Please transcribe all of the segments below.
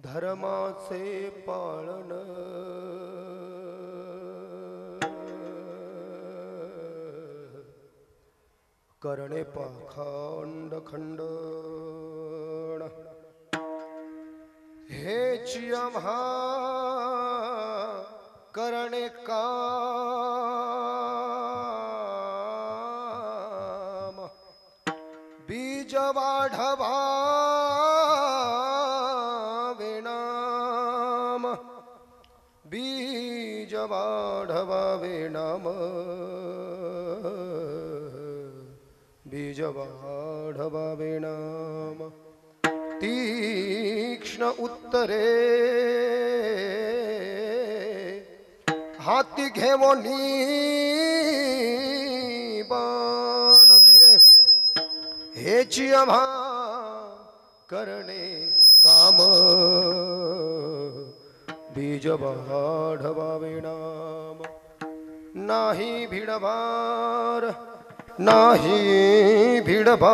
धर्माचे पालन करणे पाखंड खंडन हेची आम्हा करणे काम बीज वाढवा बीज वाढवावे नाम बीज वाढवावे नाम तीक्ष्ण उत्तरे हाती घेवोनी बाण फिरे हेची आम्हा करणे काम बीज वाढवावे नाम नाही भिडभार नाही भिडभार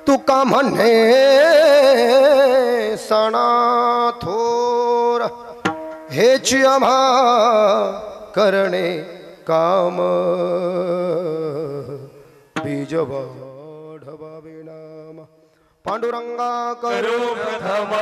तुका म्हणे सणा थोर हेची आम्हा करणे काम बीज वाढवावे नाम पांडुरंगा करो प्रथम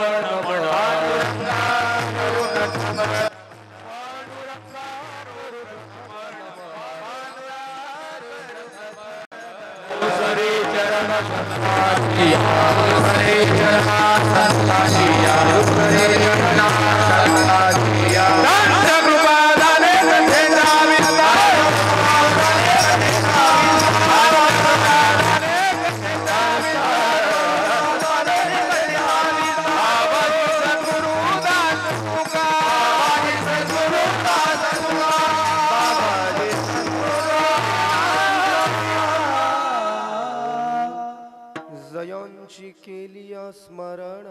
जयांची केलिया स्मरण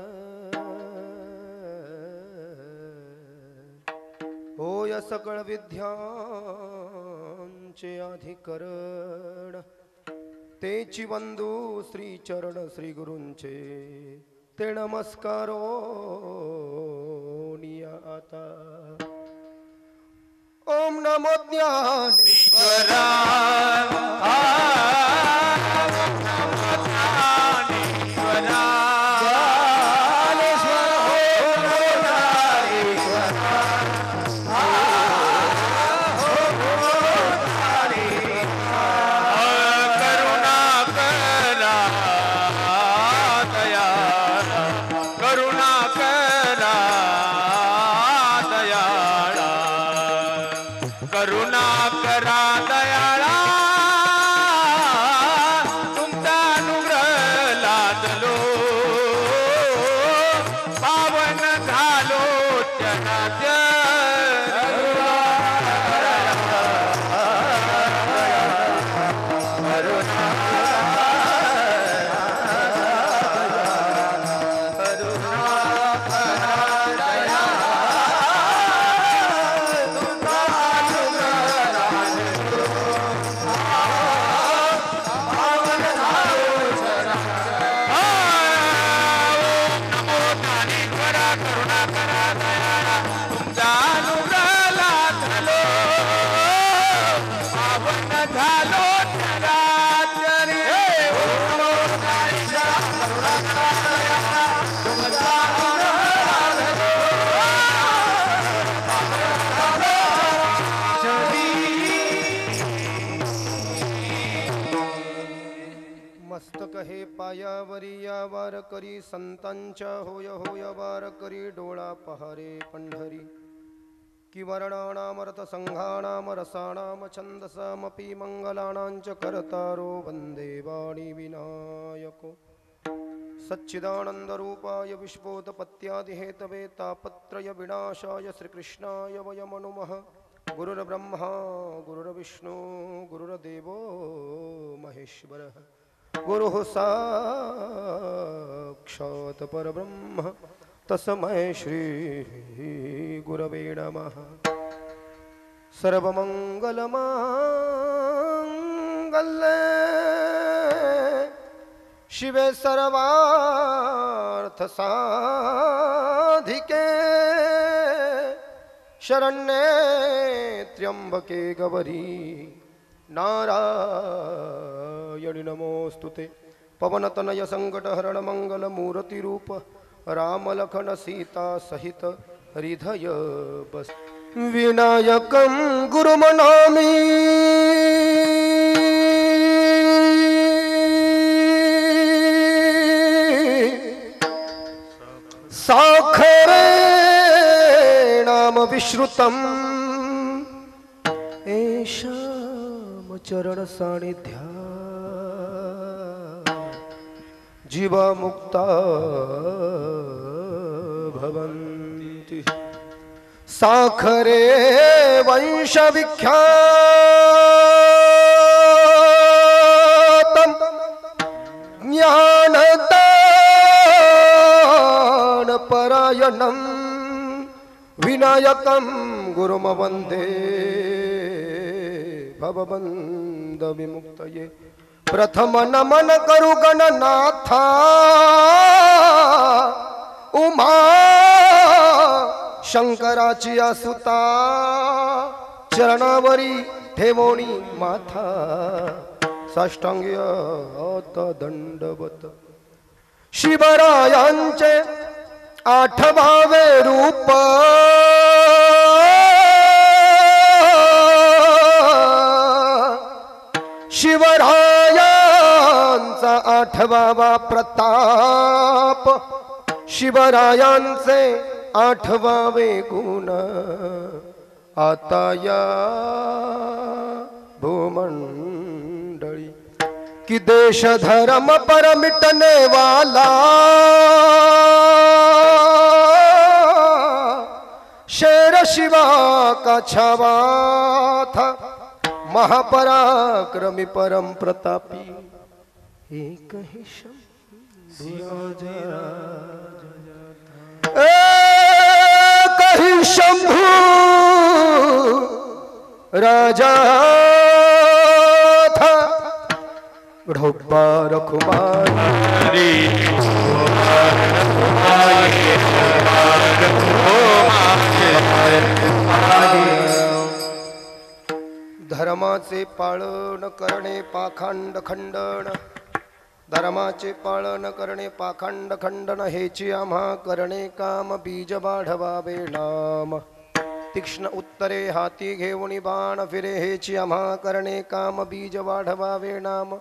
होय सकळ विद्यांचे अधिकरण तेची वंदू श्री चरण श्री गुरूंचे ते नमस्कारो आता ओम नमो करुणा करा दयाळा तुमचा अनुग्रह लादलो पावन झालो जनाच्या मस्तक हे पायावरी या वार करी संतांच्या होय होय वार करी डोळा पहारे पंढरी कि वर्णानामर्थ संघानाम रसानाम छंदसामपि मंगलानांच करतारो वंदे वाणी विनायको सच्चिदानंद रूपाय विश्वोत्पत्त्यादि हेतवे तापत्रय विनाशाय श्रीकृष्णाय वयं नुमः गुरुर्ब्रह्मा गुरुर्विष्णु गुरुर्देवो महेश्वरः गुरुः साक्षात् परब्रह्म तस्मै श्री गुरवे नमः सर्वमंगलमांगल्ये शिवे सर्वार्थ साधिके शरण्ये त्र्यंबके गौरी नारायणि नमोस्तुते पवनतनय संकटहरण मंगल मूर्ति रूप राम लखन सीता सहित हृदय बस विनायकं गुरुमनामि साखरे नाम विश्रुतम् एषां चरण सानिध्या जीवा मुक्ता भवन्ति साखरे वंश विख्यातं ज्ञानदान परायणं विनायकं गुरुम वन्दे भवबन्ध विमुक्तये प्रथम नमन करु गणनाथा उमा शंकराची आसुता चरणावरी ठेवोनी माथा साष्टांग्य दंडवत शिवरायांचे आठवावे रूप शिवरायांचा आठवावा प्रताप शिवरायांचे आठवावे गुण आता या भूमंडळी कि देश धर्म पर मिटने वाला शेर शिवा का छावा था महापराक्रमी परम प्रतापी एक ही कहीं शंभू राजा था ढोब्बार कुमार धर्माचे पालन करणे पाखंड खंडन धर्माचे पालन करणे पाखंड खंडन हेची आम्हा करणे काम बीज वाढवावे नाम तीक्ष्ण उत्तरे हाती घेऊनी बाण फिरे हेची आम्हा करणे काम बीज वाढवावे नाम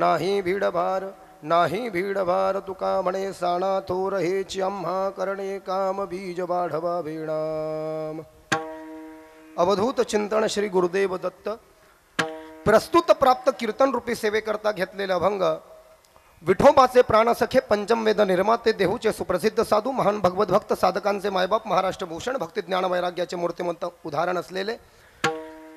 नाही भीडभार नाही भीडभार तुका म्हणे साणा थोर हेची आम्हा करणे काम बीज वाढवावे नाम अवधूत चिंतन श्री गुरुदेव दत्त प्रस्तुत प्राप्त कीर्तन रूपी सेवेकरता घेतलेले अभंग विठोबाचे प्राणसखे पंचम वेद निर्माते देहूचे सुप्रसिद्ध साधू महान भगवत भक्त साधकांचे मायबाप महाराष्ट्र भूषण भक्ती ज्ञान वैराग्याचे मूर्तिमंत उदाहरण असलेले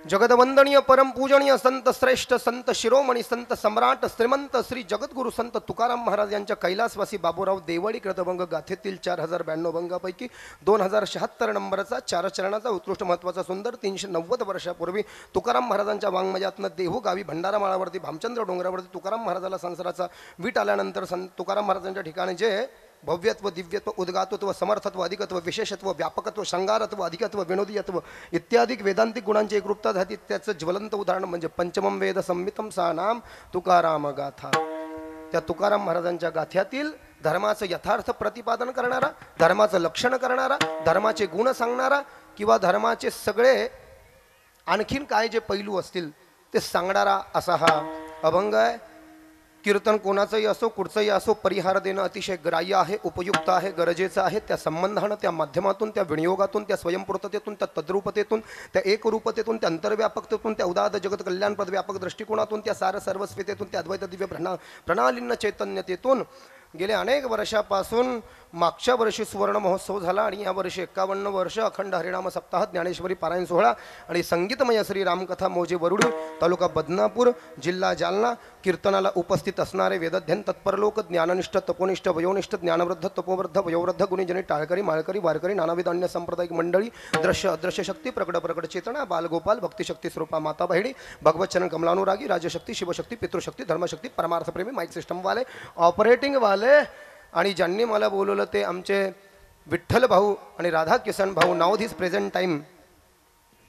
जगदवंदनीय परम पूजनीय संत श्रेष्ठ संत शिरोमणी संत सम्राट श्रीमंत श्री जगद्गुरु संत तुकाराम महाराज यांच्या कैलासवासी बाबूराव देवळी कृतभंग गाथेतील 4092 भंगापैकी 2076 नंबरचा 4 चरणाचा उत्कृष्ट महत्त्वाचा सुंदर 390 वर्षापूर्वी तुकाराम महाराजांच्या वाङ्मयातनं देहू गावी भंडारा माळावरती भामचंद्र डोंगरावरती तुकाराम महाराजाला संसाराचा वीट आल्यानंतर तुकाराम महाराजांच्या ठिकाणी जे भव्यत्व दिव्यत्व उद्गातत्व समर्थत्व अधिकत्व विशेषत्व व्यापकत्व शृंगारत्व अधिकत्व विनोदीयत्व इत्यादी वेदांतिक गुणांची एकरूपता झाली त्याचं ज्वलंत उदाहरण म्हणजे पंचमम वेद संमितम सा नाम तुकाराम गाथा त्या तुकाराम महाराजांच्या गाथ्यातील धर्माचं यथार्थ प्रतिपादन करणारा धर्माचं लक्षण करणारा धर्माचे गुण सांगणारा किंवा धर्माचे सगळे आणखीन काय जे पैलू असतील ते सांगणारा असा हा अभंग आहे कीर्तन कोणाचंही असो कुठचंही असो परिहार देणं अतिशय ग्राह्य आहे उपयुक्त आहे गरजेचं आहे त्या संबंधानं त्या माध्यमातून त्या विनियोगातून त्या स्वयंपूर्ततेतून त्या तद्रूपतेतून त्या एकरूपतेतून त्या अंतर्व्यापकतेतून त्या उदाद जगत कल्याणपद व्यापक दृष्टिकोनातून त्या सार सर्वस्वितेतून त्या अद्वैत दिव्य प्रणालींना चैतन्यतेतून गेल्या अनेक वर्षापासून मागच्या वर्षी सुवर्ण महोत्सव झाला आणि या वर्षी 51 वर्ष अखंड हरिनाम सप्ताह ज्ञानेश्वरी पारायण सोहळा आणि संगीतमय श्री रामकथा मौजे वरुडी तालुका बदनापूर जिल्हा जालना. कीर्तनाला उपस्थित असणारे वेदध्यन तत्पर लोक, ज्ञाननिष्ठ तपोनिष्ठ वयोनिष्ठ ज्ञानवृद्ध तपोवृद्ध वयोवृद्ध गुणीजनी टाळकरी माळकरी वारकरी नानाविध अन्य सांप्रदायिक मंडळी, दृश्य अदृश्य शक्ती प्रकट प्रकट चेतना बालगोपाल भक्तिशक्ती स्वरूपा माता बहिणी भगवतचरण कमलानुरागी राजशक्ती शिवशक्ती पितृशक्ती धर्मशक्ती परमार्थप्रेमी माईक सिस्टम वाले ऑपरेटिंग वाले आणि ज्यांनी मला बोलवलं ते आमचे विठ्ठल भाऊ आणि राधा किसन भाऊ. नाव this present time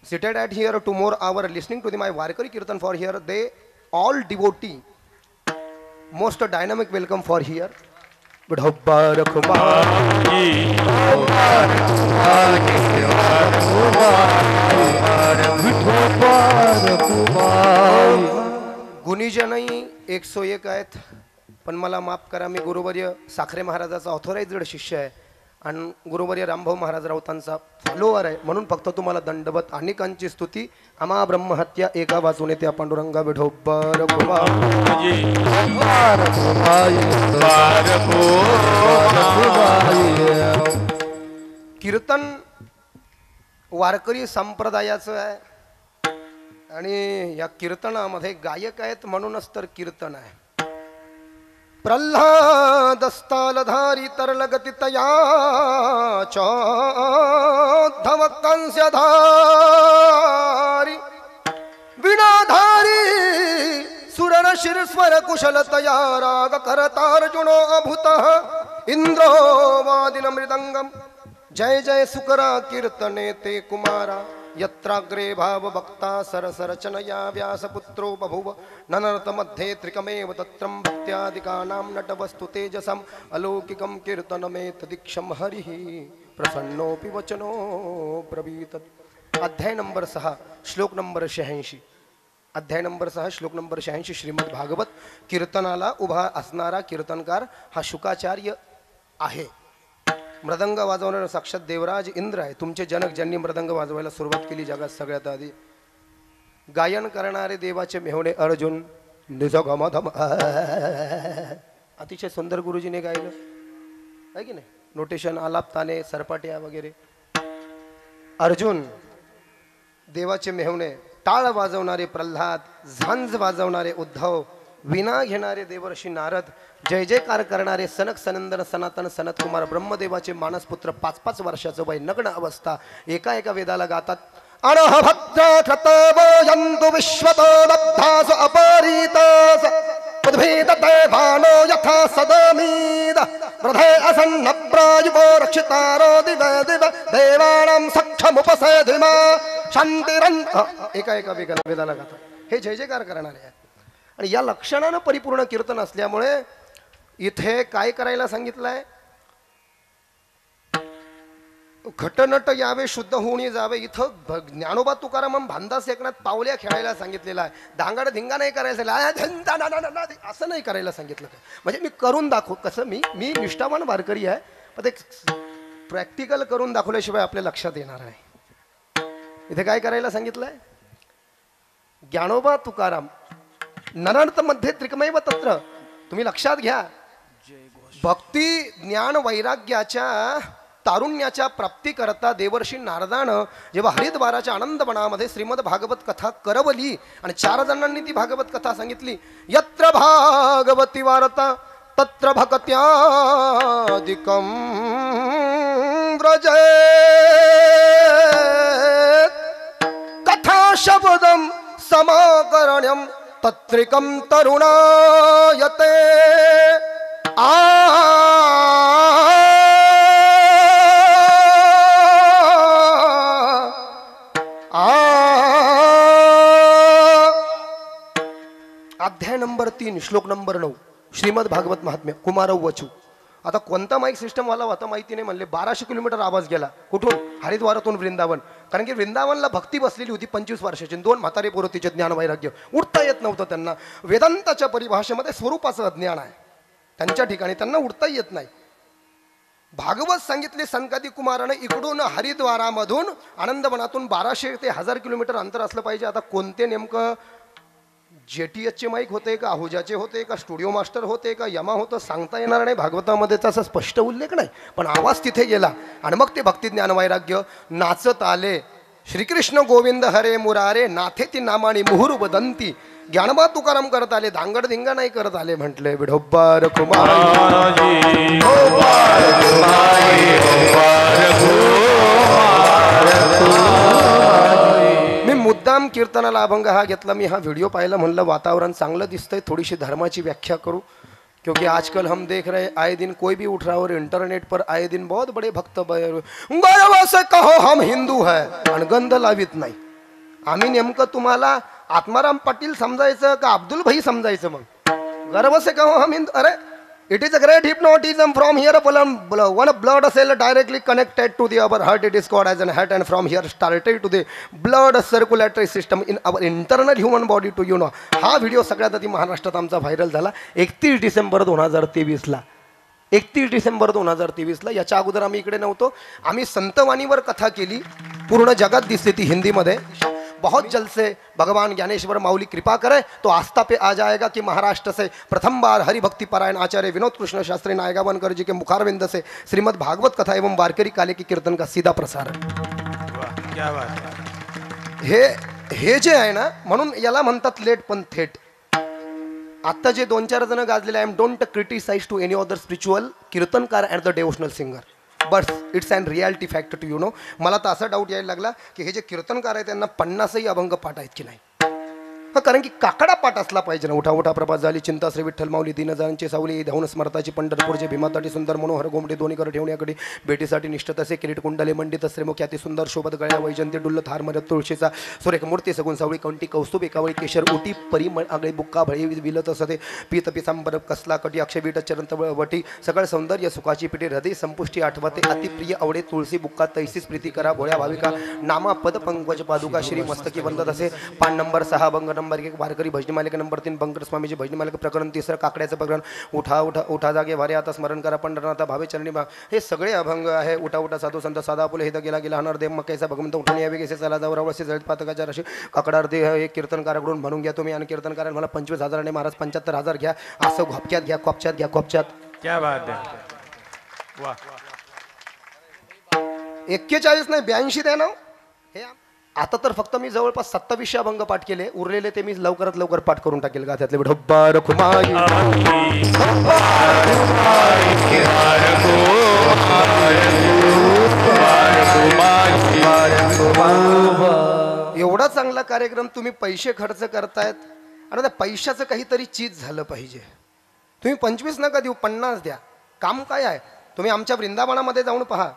seated at here to more hour listening to my Varkari Kirtan for here. They all devotee. Most dynamic welcome for here. Vidhobbar गुणीजनही 101 आहेत, पण मला माफ करा, मी गुरुवर्य साखरे महाराजाचा ऑथोराइज्ड शिष्य आहे आणि गुरुवर्य रामभाऊ महाराज राऊतांचा फॉलोअर आहे, म्हणून फक्त तुम्हाला दंडवत अनेकांची स्तुती. आम्हा ब्रह्महत्या एका वाचून येते पांडुरंगा विठोबर कीर्तन वारकरी संप्रदायाचं आहे आणि या कीर्तनामध्ये गायक आहेत म्हणूनच तर कीर्तन आहे. प्रल्हादस्तालधारी तरलगती तयाचोद्धव कंस्यधारी विनाधारी सुरन शिरस्वर कुशलतया राग करतार्जुनो अभूतः इंद्रो वादिन मृदंगम. जय जय सुकरा कीर्तने ते कुमारा यत्राग्रे भाव भक्ता सरसरचनया व्यासपुत्रो बभुव ननरत मध्ये त्रिकमेव तत्रं भक्त्यादिकानां नटवस्तु तेजसम् अलौकिकं कीर्तनमेतदीक्षं हरिः प्रसन्नोऽपि वचनो ब्रवीतत्. अध्याय नंबर 6 श्लोक नंबर 86. अध्याय नंबर 6 श्लोक नंबर 86. श्रीमद भागवत. कीर्तनाला उभा असणारा कीर्तनकार हा शुकाचार्य आहे. मृदंग वाजवणारा साक्षात देवराज इंद्र आहे. तुमचे जनक ज्यांनी मृदंग वाजवायला सुरुवात केली जगात सगळ्यात आधी. गायन करणारे देवाचे मेहुणे अर्जुन निजगमधम अतिशय सुंदर गुरुजीने गायलं आहे की नाही. नोटेशन आलाप ताने सरपाट्या वगैरे. अर्जुन देवाचे मेहुणे, टाळ वाजवणारे प्रल्हाद, झांज वाजवणारे उद्धव, विना घेणारे देवर्षी नारद, जय जयकार करणारे सनक सनंदन सनातन सनत कुमार ब्रह्मदेवाचे मानसपुत्र 5-5 वर्षाचं वय नग्न अवस्था एका एका वेदाला गातात. अनह भक्त क्रतवयन्तु विश्वतो दब्धास अपरीतास उद्भीतते भानो यथा सदमीद हृदय असन्न प्रायुवो रक्षितारो दिव दिव देवानां सक्षमुपसेधिमा शांतिरन्. एका एका वेदाला गातात. हे जय जयकार करणारे आहेत आणि या लक्षणानं परिपूर्ण कीर्तन असल्यामुळे इथे काय करायला सांगितलंय. घटनट यावे शुद्ध होऊन जावे. इथं ज्ञानोबा तुकाराम भांदास एकनाथ पावल्या खेळायला सांगितलेला आहे. धांगाड धिंगा नाही करायचं, असं नाही करायला सांगितलं. म्हणजे मी करून दाखव कसं. मी निष्ठावान वारकरी आहे, पण ते प्रॅक्टिकल करून दाखवल्याशिवाय आपल्या लक्षात येणार नाही. इथे काय करायला सांगितलंय. ज्ञानोबा तुकाराम ननर्थ मध्ये त्रिकमेव तत्र. तुम्ही लक्षात घ्या, भक्ती ज्ञान वैराग्याच्या तारुण्याच्या प्राप्ती करता देवर्षी नारदानं जेव्हा हरिद्वाराच्या आनंदवनामध्ये श्रीमद भागवत कथा करवली आणि 4 जणांनी ती भागवत कथा सांगितली. यत्र भागवती वार्ता तत्र भक्त्यादिकं व्रजेत कथा शब्दं समाकरण्यं तत्रिकं तरुणायते. अध्याय नंबर 3 श्लोक नंबर 9 श्रीमद भागवत महात्म्य कुमारव वचू. आता कोणता माईक सिस्टम वाला होता माहिती नाही. म्हणले 1200 किलोमीटर आवाज गेला. कुठून? हरिद्वारातून वृंदावन. कारण की वृंदावनला भक्ती बसलेली होती 25 वर्षाची. 2 म्हातारे पोरं तिचे ज्ञान वैराग्य उठता येत नव्हतं त्यांना. वेदांताच्या परिभाषेमध्ये स्वरूपाचं अज्ञान आहे त्यांच्या ठिकाणी, त्यांना उठता येत नाही. भागवत सांगितले संकादी कुमाराने. इकडून हरिद्वारामधून आनंदवनातून 1200 ते 1000 किलोमीटर अंतर असलं पाहिजे. आता कोणते नेमकं JTHचे माईक होते का, आहुजाचे होते का, स्टुडिओ मास्टर होते का, यमा होतं सांगता येणार नाही. भागवतामध्ये तसा स्पष्ट उल्लेख नाही, पण आवाज तिथे गेला आणि मग ते भक्ती ज्ञान वैराग्य नाचत आले. श्रीकृष्ण गोविंद हरे मुरारे नाथे ती नामानी मुहुर बदंती. ज्ञानबा तुकाराम करत आले, धांगड धिंगा नाही करत आले. म्हटले विढोबार मी मुद्दाम कीर्तनाला अभंग हा घेतला. मी हा व्हिडिओ पाहिला, म्हणलं वातावरण चांगलं दिसतंय, थोडीशी धर्माची व्याख्या करूँ, क्योंकि आजकल हम देख रहे आए दिन कोई भी उठ रहा है और इंटरनेट पर आए दिन बहुत बड़े भक्त गर्व से कहो हम हिंदू है आणि गंध लावित नाही. आम्ही नेमकं तुम्हाला आत्माराम पाटील समजायचं का अब्दुल भाई समजायचं? मग गर्व से कहो हम हिंदू. अरे it is a great hypnotism from here one blood cell directly connected to the our heart. It is called as an heart and from here started to the blood circulatory system in our internal human body to you know. हा video सगळ्यात आधी महाराष्ट्रात आमचा viral झाला 31 डिसेंबर 2023ला. 31 डिसेंबर 2023ला. याच्या अगोदर आम्ही इकडे नव्हतो. आम्ही संतवाणीवर कथा केली, पूर्ण जगात दिसली ती हिंदीमध्ये. बहुत जल्द से भगवान ज्ञानेश्वर माऊली कृपा करे तो आस्था पे आ जाएगा कि महाराष्ट्र से प्रथम बार हरिभक्ति पारायण आचार्य विनोद कृष्ण शास्त्री नायगावनकर जी के मुखारविंद से श्रीमद् भागवत कथा एवं वारकरी काले की कीर्तन का सीधा प्रसारण. क्या बात. हे जे आहे ना, म्हणून याला म्हणतात लेट पण थेट. आता जे 2-4 जण गाजलेले, I am don't criticize to any other spiritual कीर्तनकार and the devotional singer, but it's and reality fact to you know. मला तर असा डाऊट यायला लागला की हे जे कीर्तनकार आहेत त्यांना 50ही अभंग पाठ आहेत की नाही. कारण की काकडा पाठ असला पाहिजे ना. उठा उठा प्रभात झाली चिंता श्री विठ्ठल माऊली दीनजांची सावली धावून स्मरताची पंढरपूरचे भीमाताटी सुंदर मनोहर गोमडे दोन्ही कर ठेवण्याकडे भेटीसाठी निष्ठ तसे किरीट कुंडले मंडित श्रीमुखी अति सुंदर शोभत गळ्या वैजंती डुल्ल थार मरत तुळशीचा सुरेख मूर्ती सगुण सावळी कंटी कौस्तुभ एकावळी केशर उटी परिमळ आगळे बुक्का भळी विलत असते पीत पिसांबर कसला कटी अक्षवीट चरंत वटी सगळ सौंदर्य सुखाची पिठी हृदय संपुष्टी आठवते अतिप्रिय आवडे तुळशी बुक्का तैसीस प्रीती करा भोळ्या भाविका नामा पद पंकज पादुका श्री मस्तकी वंदत असे. पान नंबर 6 अभंग नंबर 1 वारकरी भजनी मालिका नंबर 3 बंकर स्वामीजी भजनी मालिका प्रकरण 3 काकड्याचं प्रकरण उठा उठा उठा जागे वारे आता स्मरण करा पंढरनाथा भावे चरणी हे सगळे अभंग आहे. उठा उठा साधू संत साधा फुले हे गेला गेला हनर देव मग कैसा भगवंत उठून यावे कैसे चला जाऊ रावळसे जळीत पातकाच्या राशी काकडार्थे हे कीर्तनकाराकडून म्हणून घ्या तुम्ही. आणि कीर्तनकारांना मला 25,000 आणि महाराज 75,000 घ्या. असं घोपक्यात घ्या, कोपच्यात घ्या, कोपच्यात. क्या बात है. वाह. 41 नाही 82 द्या ना. हे आता तर फक्त मी जवळपास 2700 अभंग पाठ केले. उरलेले ते मी लवकरात लवकर पाठ करून टाकेल. का त्यातले ढब्बार खुमाई एवढा चांगला कार्यक्रम तुम्ही पैसे खर्च करतायत आणि त्या पैशाचं काहीतरी चीज झालं पाहिजे. तुम्ही 25 नका देऊ, 50 द्या. काम काय आहे? तुम्ही आमच्या वृंदावनामध्ये जाऊन पहा.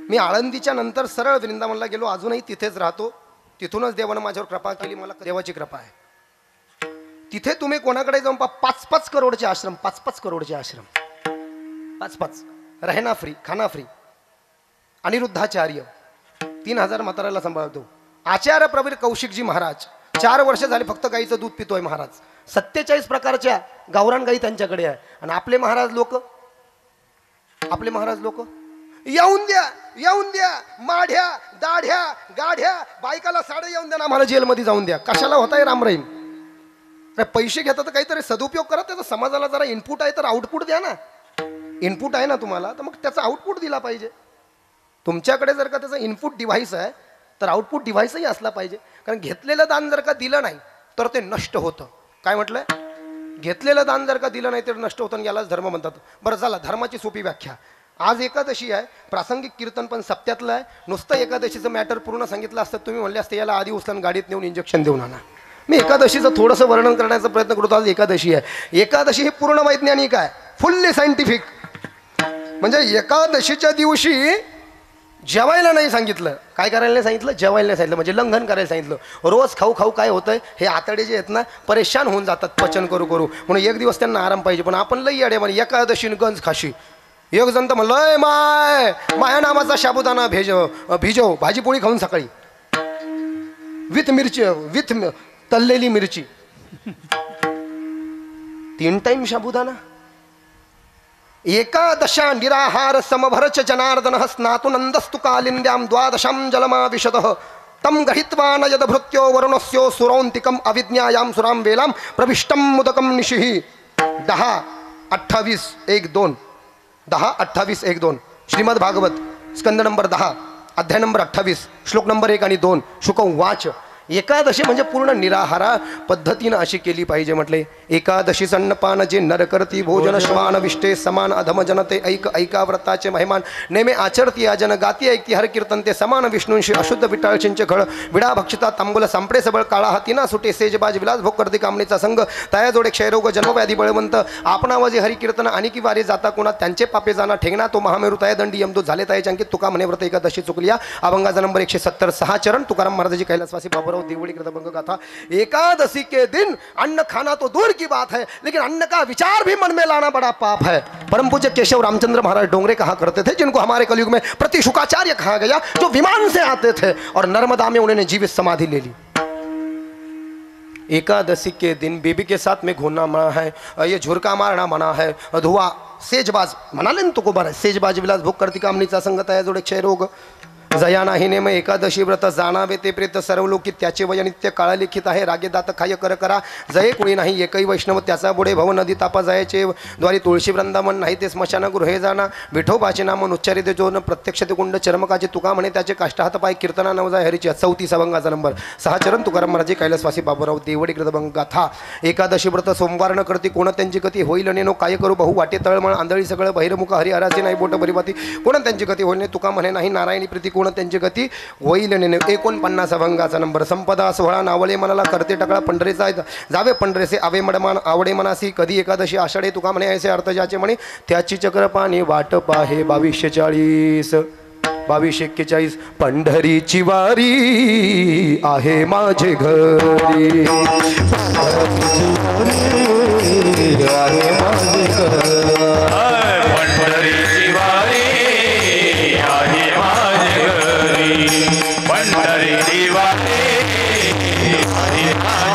मी आळंदीच्या नंतर सरळ वृंदावनला गेलो, अजूनही तिथेच राहतो. तिथूनच देवानं माझ्यावर कृपा केली, मला देवाची कृपा आहे. तिथे तुम्ही कोणाकडे जाऊन पहा, 5-5 करोडचे आश्रम, 5-5 करोडचे आश्रम, 5-5 रहना फ्री, खाना फ्री. अनिरुद्धाचार्य 3000 म्हाताऱ्याला सांभाळतो. आचार्य प्रवीर कौशिकजी महाराज 4 वर्ष झाले फक्त गाईचं दूध पितोय महाराज. 47 प्रकारच्या गावरान गाई त्यांच्याकडे आहे. आणि आपले महाराज लोक येऊन द्या माढ्या दाढ्या गाढ्या बायकाला साडे येऊन द्या ना, आम्हाला जेलमध्ये जाऊन द्या. कशाला होताय राम राहीम? पैसे घेतात तर काहीतरी सदुपयोग करा. त्याचा समाजाला जरा इनपुट आहे तर आउटपुट द्या ना. इनपुट आहे ना तुम्हाला, तर मग त्याचा आउटपुट दिला पाहिजे. तुमच्याकडे जर का त्याचा इनपुट डिव्हाइस आहे तर आउटपुट डिव्हाइसही असला पाहिजे. कारण घेतलेलं दान जर का दिलं नाही तर ते नष्ट होतं. काय म्हटलंय? घेतलेलं दान जर का दिलं नाही तर नष्ट होतं, यालाच धर्म म्हणतात. बरं झाला धर्माची सोपी व्याख्या. आज एकादशी आहे, प्रासंगिक कीर्तन पण सप्त्यातलं आहे. नुसतं एकादशीचं मॅटर पूर्ण सांगितलं असतं, तुम्ही म्हणले असते याला आधी उचलून गाडीत नेऊन इंजेक्शन देऊन आणा. मी एकादशीचं थोडंसं वर्णन करण्याचा प्रयत्न करतो. आज एकादशी आहे. एकादशी हे पूर्ण वैज्ञानिक आहे, फुल्ली सायंटिफिक. म्हणजे एकादशीच्या दिवशी जेवायला नाही सांगितलं. काय करायला नाही सांगितलं? जेवायला नाही सांगितलं, म्हणजे लंघन करायला सांगितलं. रोज खाऊ काय होतंय, हे आतडे जे आहेत ना परेशान होऊन जातात पचन करू म्हणून एक दिवस त्यांना आराम पाहिजे. पण आपण लई अडे म्हणे एकादशी गंज खाशी. एक जण तर म्हणलं माया नावाचा साबुदाणा भिजव भाजीपोळी खाऊन सकाळी विथ मिरची, विथ तळलेली मिरची. 3 टाइम साबुदाणा. एकादशा निराहार समभरच जनार्दन स्नातु नंदस्तु कालिंद्याम द्वादशम जलमा विशद तम गृहीत्वा यद भृत्यो वरुणस्यो सुरौंतिकम अविज्ञायाम सुराम वेलाम प्रविष्टम मुदकम निशिही 10:28:1-2 10:28:1-2 श्रीमद भागवत स्कंद नंबर 10 अध्याय नंबर 28 श्लोक नंबर 1 आणि 2 शुक वाच. एकादशी म्हणजे पूर्ण निराहारा पद्धतीनं अशी केली पाहिजे म्हटले. एकादशी सन्नपान जे नर करती भोजन श्वान विष्टे समान अधम जनते ऐक ऐका व्रताचे महिमान नेमे आचरती या जन गाती ऐकती हर कीर्तन ते समान विष्णूंशी अशुद्ध विटाळ चिंचे खळ विडा भक्षिता तांबूल सांपडे सबळ काळा हातीना सुटे सेजबाज विलास भोग करते कामणीचा संघ तया जोडे क्षयरोग जन्मव्याधी बळवंत आपणावाजे हरिकीर्तन आणि की वारे जाता कोणा त्यांचे पापे जाना ठेंगणा तो महामेरू तया दंडी यमदो झाले तयाचे अंकित तुका म्हणे व्रत एकादशी चुकलिया. अभंगाचा नंबर 170 6 चरण तुकाराम महाराजाजी कैलासवासी बाबूराव देवड़ी कृतभंग गाथा. एकादशी के दिन अन्न खाना तो दूर की बात है लेकिन अन्न का विचार भी मन में लाना बड़ा पाप है. परम पूज्य केशव रामचंद्र महाराज डोंगरे कहा करते थे, जिनको हमारे कलयुग में प्रति शुकाचार्य कहा गया, जो विमान से आते थे और नर्मदा में उन्होंने जीवित समाधि ले ली. एकादशी के दिन बीबी के साथ में घूमना मना है, ये झुरका मारना मना है, धुआ सेजबाज म्हणाले ना तुको बरं सेजबाज विलास भोग करती कामणीचा संगत आहे जोडे क्षयरोग जया नाही नेम एकादशी व्रत जाणावे ते प्रेत सर्व लोकी त्याचे वय नित्य काळ लिखित आहे. रागे दात खाय कर करा जये कुणी नाही एकही वैष्णव त्याचा बुडे भव नदी तापा जायचे द्वारी तुळशी वृंदावन नाही ते स्मशान गृहे जाणा विठोबाचे नाम उच्चारित जो न प्रत्यक्ष ते कुंड चर्मकाचे तुका म्हणे त्याचे काष्टहात पाय कीर्तना नवजाय हरीची 34 अभंगाचा नंबर 6 चरण तुकाराम महाराज कैलासवासी बाबूराव देवडी कृतभंग गाथा. एकादशी व्रत सोमवार न करती कोण त्यांची गती होईल नेनो काय करू बहु वाटे तळमळ आंधळी सगळं बहिरमुख हरी हराचे नाही बोट बरीबाती कोण त्यांची गती होईल तुका म्हणे नाही नारायणी प्रीती कोण त्यांची गती होईल नेने. 49 अभंगाचा नंबर संपदा सोहळा नावले मनाला करते टकळा पंढरीचा जावे पंढरेसे आवे मडमान आवडे मनासी कधी एकादशी आषाढे तुका म्हणे ऐसे अर्थ ज्याचे म्हणे त्याची चक्रपाणी वाट पाहे 2240 2241 पंढरीची वारी आहे माझे घरी आहे माझे घरी पंढरीची वारी आहे माझे घरी पंढरीची वारी आहे माझे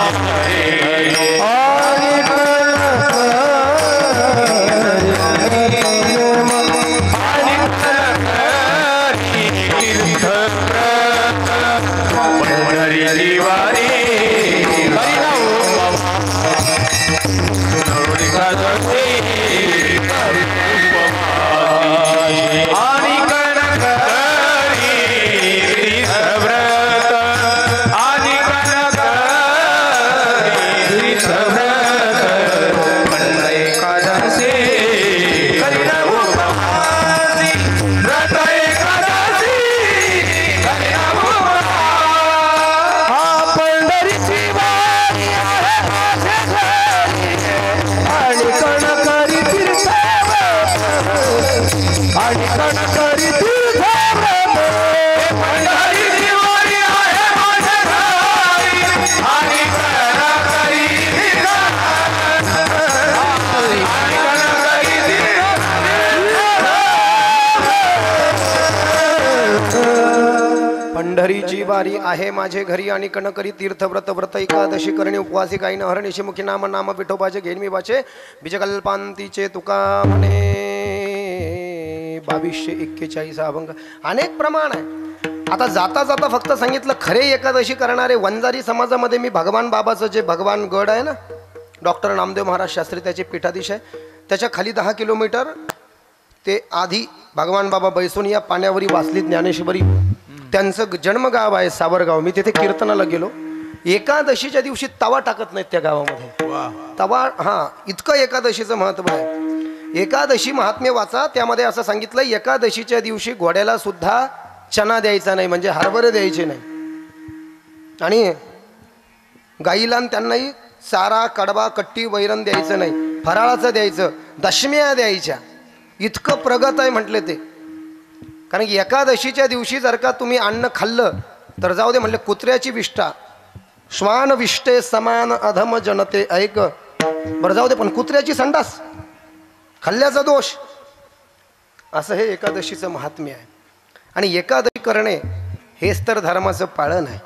पंढरीची वारी आहे माझे घरी आणि कणकरी तीर्थ व्रत व्रत एकादशी करणे उपवासी काही न हरणीशी मुखी नाम नाम विठोबाचे घेन मी वाचे बीजकल्पांतीचे तुका म्हणे 2241 अभंग. अनेक प्रमाण आहे. आता जाता जाता फक्त सांगितलं खरे एकादशी करणारे वंजारी समाजामध्ये मी भगवान बाबाचं जे भगवान गड आहे ना डॉक्टर नामदेव महाराज शास्त्री त्याचे पीठाधीश आहे, त्याच्या खाली 10 किलोमीटर ते आधी भगवान बाबा बैसून या पाण्यावरी वाचली ज्ञानेश्वरी त्यांचं जन्मगाव आहे सावरगाव. मी तिथे कीर्तनाला गेलो. एकादशीच्या दिवशी तवा टाकत नाहीत त्या गावामध्ये. तवा हां इतकं एकादशीचं महत्त्व आहे. एकादशी महात्म्य वाचा, त्यामध्ये असं सांगितलं एकादशीच्या दिवशी घोड्याला सुद्धा चना द्यायचा नाही म्हणजे हरभरे द्यायचे नाही आणि गाईला त्यांनाही चारा कडबा कट्टी वैरण द्यायचं नाही, फराळाचं द्यायचं, दशम्या द्यायच्या. इतकं प्रगत आहे म्हटले ते. कारण की एकादशीच्या दिवशी जर का तुम्ही अन्न खाल्लं तर जाऊ दे म्हणले कुत्र्याची विष्ठा श्वान विष्टे समान अधम जनते ऐक बरं जाऊ दे पण कुत्र्याची संडास खाल्ल्याचा दोष असं हे एकादशीचं महात्म्य आहे. आणि एकादशी करणे हेच तर धर्माचं पाळन आहे.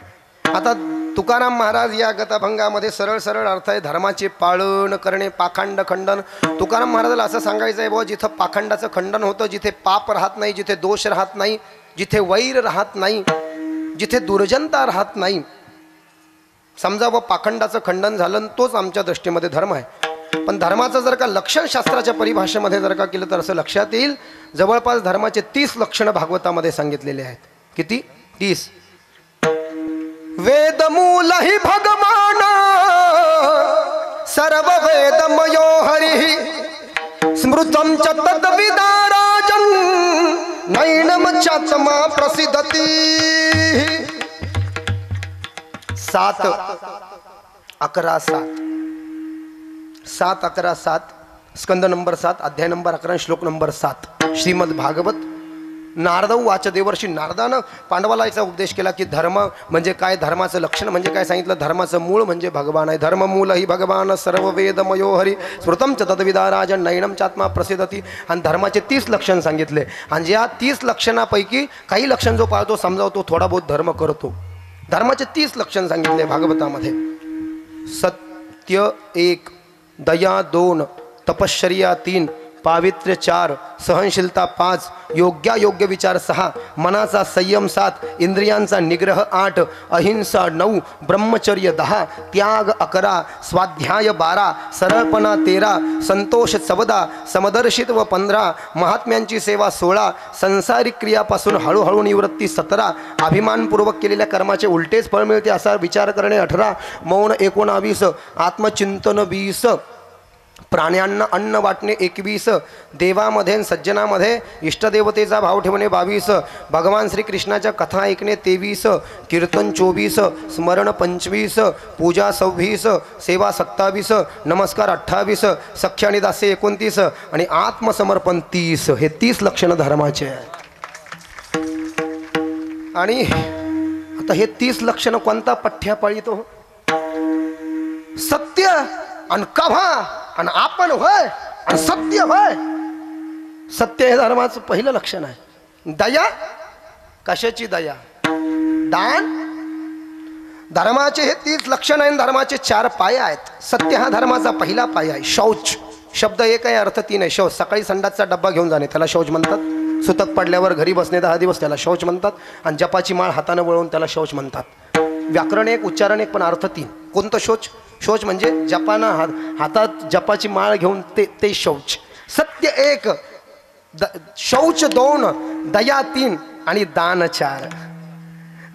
आता तुकाराम महाराज या गताभंगामध्ये सरळ सरळ अर्थ आहे धर्माचे पाळन करणे पाखंड खंडन. तुकाराम महाराजाला असं सांगायचं आहे बाबा जिथं पाखंडाचं खंडन होतं, जिथे पाप राहत नाही, जिथे दोष राहत नाही, जिथे वैर राहत नाही जिथे दुर्जनता राहत नाही, समजा व पाखंडाचं खंडन झालं, तोच आमच्या दृष्टीमध्ये धर्म आहे. पण धर्माचं जर का लक्षण शास्त्राच्या परिभाषेमध्ये जर का केलं तर असं लक्षात येईल, जवळपास धर्माचे 30 लक्षणं भागवतामध्ये सांगितलेले आहेत. किती? 30. वेदमूल हि भगवान सर्व वेदमयो हरिः स्मृतं च तद्विदाराजन् नैनम चात्मा प्रसिद्धती. 7 11 7 7 11 7 स्कंद नंबर 7 अध्याय नंबर 11 श्लोक नंबर 7 श्रीमद भागवत. नारद वाच देवर्षी नारदानं पांडवाला याचा उपदेश केला की धर्म म्हणजे काय, धर्माचं लक्षण म्हणजे काय सांगितलं. धर्माचं मूळ म्हणजे भगवान आहे. धर्ममूल ही भगवान सर्व वेदमयो हरी स्मृतं च तद्विदाराजन नैनम चात्मा प्रसिद्धती. आणि धर्माचे 30 लक्षण सांगितले. आणि ज्या 30 लक्षणापैकी काही लक्षण जो पाळतो समजावतो थोडा बहुत धर्म करतो. धर्माचे 30 लक्षण सांगितले भागवतामध्ये. सत्य 1, दया 2, तपश्चर्या 3, पावित्र्य 4, सहनशीलता 5, योग्य विचार 6, मनाचा संयम 7, इंद्रियांचा निग्रह 8, अहिंसा 9, ब्रह्मचर्य 10, त्याग 11, स्वाध्याय 12, सरळपणा 13, संतोष 14, समदर्शित्व 15, महात्म्यांची सेवा 16, संसारिक क्रियापासून हळूहळू निवृत्ती 17, अभिमानपूर्वक केलेल्या कर्माचे उलटेच फळ मिळते असा विचार करणे 18, मौन 19, आत्मचिंतन 20, प्राण्यांना अन्न वाटणे 21, देवामध्ये सज्जनामध्ये इष्टदेवतेचा भाव ठेवणे 22, भगवान श्रीकृष्णाच्या कथा ऐकणे 23, कीर्तन 24, स्मरण 25, पूजा 26, सेवा 27, नमस्कार 28, सख्य आणि दास्य 29 आणि आत्मसमर्पण 30. हे 30 लक्षणं धर्माचे आहेत. आणि आता हे 30 लक्षणं कोणता पठ्या पाळीतो? सत्य आणि कभा आणि आपण होय आणि सत्य होय. सत्य हे धर्माचं पहिलं लक्षण आहे. दया, कशाची दया? दान. धर्माचे हे 30 लक्षण आहे. धर्माचे 4 पाय आहेत. सत्य हा धर्माचा पहिला पाया आहे. शौच शब्द एक आहे, अर्थ 3 आहे. शौच सकाळी संडासचा डब्बा घेऊन जाणे त्याला शौच म्हणतात. सुतक पडल्यावर घरी बसणे 10 दिवस त्याला शौच म्हणतात. आणि जपाची माळ हाताने वळवून त्याला शौच म्हणतात. व्याकरण एक, उच्चारण एक, पण अर्थ 3. कोणतं शौच? शौच म्हणजे जपानं हातात जपाची माळ घेऊन ते शौच. सत्य 1, शौच 2, दया 3 आणि दान 4.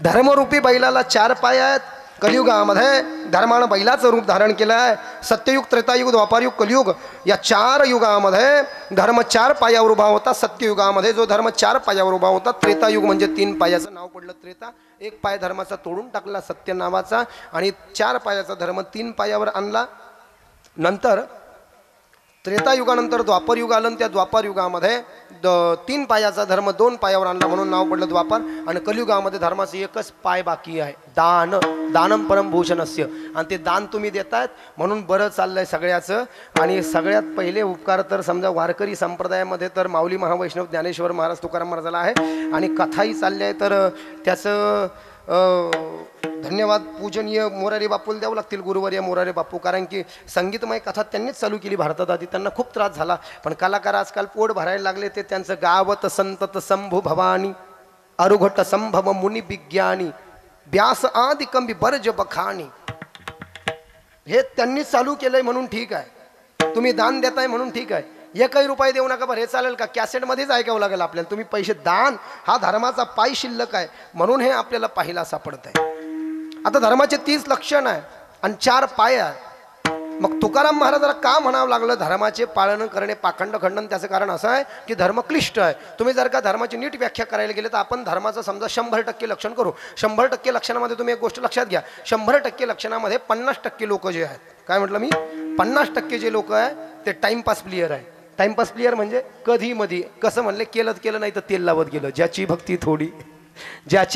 धर्मरूपी बैलाला 4 पाय आहेत. कलियुगामध्ये धर्मानं बैलाचं रूप धारण केलं आहे. सत्ययुग, त्रेतायुग, द्वापारयुग, कलियुग या 4 युगामध्ये धर्म 4 पायावर उभा होता. सत्ययुगामध्ये जो धर्म 4 पायावर उभा होता. त्रेतायुग म्हणजे 3 पायाचं नाव पडलं त्रेता. 1 पाय धर्माचा तोडून टाकला सत्य नावाचा आणि 4 पायाचा धर्म 3 पायावर आणला. नंतर त्रेतायुगानंतर द्वापर युग आलं. त्या द्वापार युगामध्ये 3 पायाचा धर्म 2 पायावर आणला म्हणून नाव पडलं द्वापार. आणि कलियुगामध्ये धर्माचं एकच पाय बाकी आहे, दान. दानम परमभूषणस्य. आणि ते दान तुम्ही देतायत म्हणून बरं चाललंय सगळ्याचं. आणि सगळ्यात पहिले उपकार तर समजा वारकरी संप्रदायामध्ये तर माऊली महावैष्णव ज्ञानेश्वर महाराज तुकाराम महाराजाला आहे. आणि कथाही चालली आहे तर त्याचं धन्यवाद पूजनीय मोरारी बापूला द्यावं लागतील, गुरुवर्य मोरारी बापू. कारण की संगीतमय कथा त्यांनीच चालू केली भारतात आधी. त्यांना खूप त्रास झाला. पण कलाकार आजकाल पोट भरायला लागले. ते त्यांचं गावत संतत शंभू भवानी अरुघट संभव मुनी विज्ञानी व्यास आदि कंबी बर्ज बखानी, हे त्यांनी चालू केलंय म्हणून ठीक आहे. तुम्ही दान देताय म्हणून ठीक आहे. 1 रुपये देऊ नका बरं, हे चालेल का? कॅसेटमध्येच ऐकावं लागेल आपल्याला. तुम्ही पैसे, दान हा धर्माचा पाय शिल्लक आहे म्हणून हे आपल्याला पाहिला सापडत आहे. आता धर्माचे 30 लक्षण आहे आणि 4 पाय आहे. मग तुकाराम महाराजाला का म्हणावं लागलं धर्माचे पालन करणे पाखंड खंडन? त्याचं कारण असं आहे की धर्म क्लिष्ट आहे. तुम्ही जर का धर्माची नीट व्याख्या करायला गेले तर आपण धर्माचं समजा 100% लक्षण करू. 100% लक्षणामध्ये तुम्ही एक गोष्ट लक्षात घ्या. 100% लक्षणामध्ये 50% लोक जे आहेत, काय म्हटलं मी, 50% जे लोक आहे ते टाइमपास प्लेयर आहे. टाइमपास प्लेयर म्हणजे कधी मधी कसं म्हणले, केलं नाही तर तेल लावत गेलं. ज्याची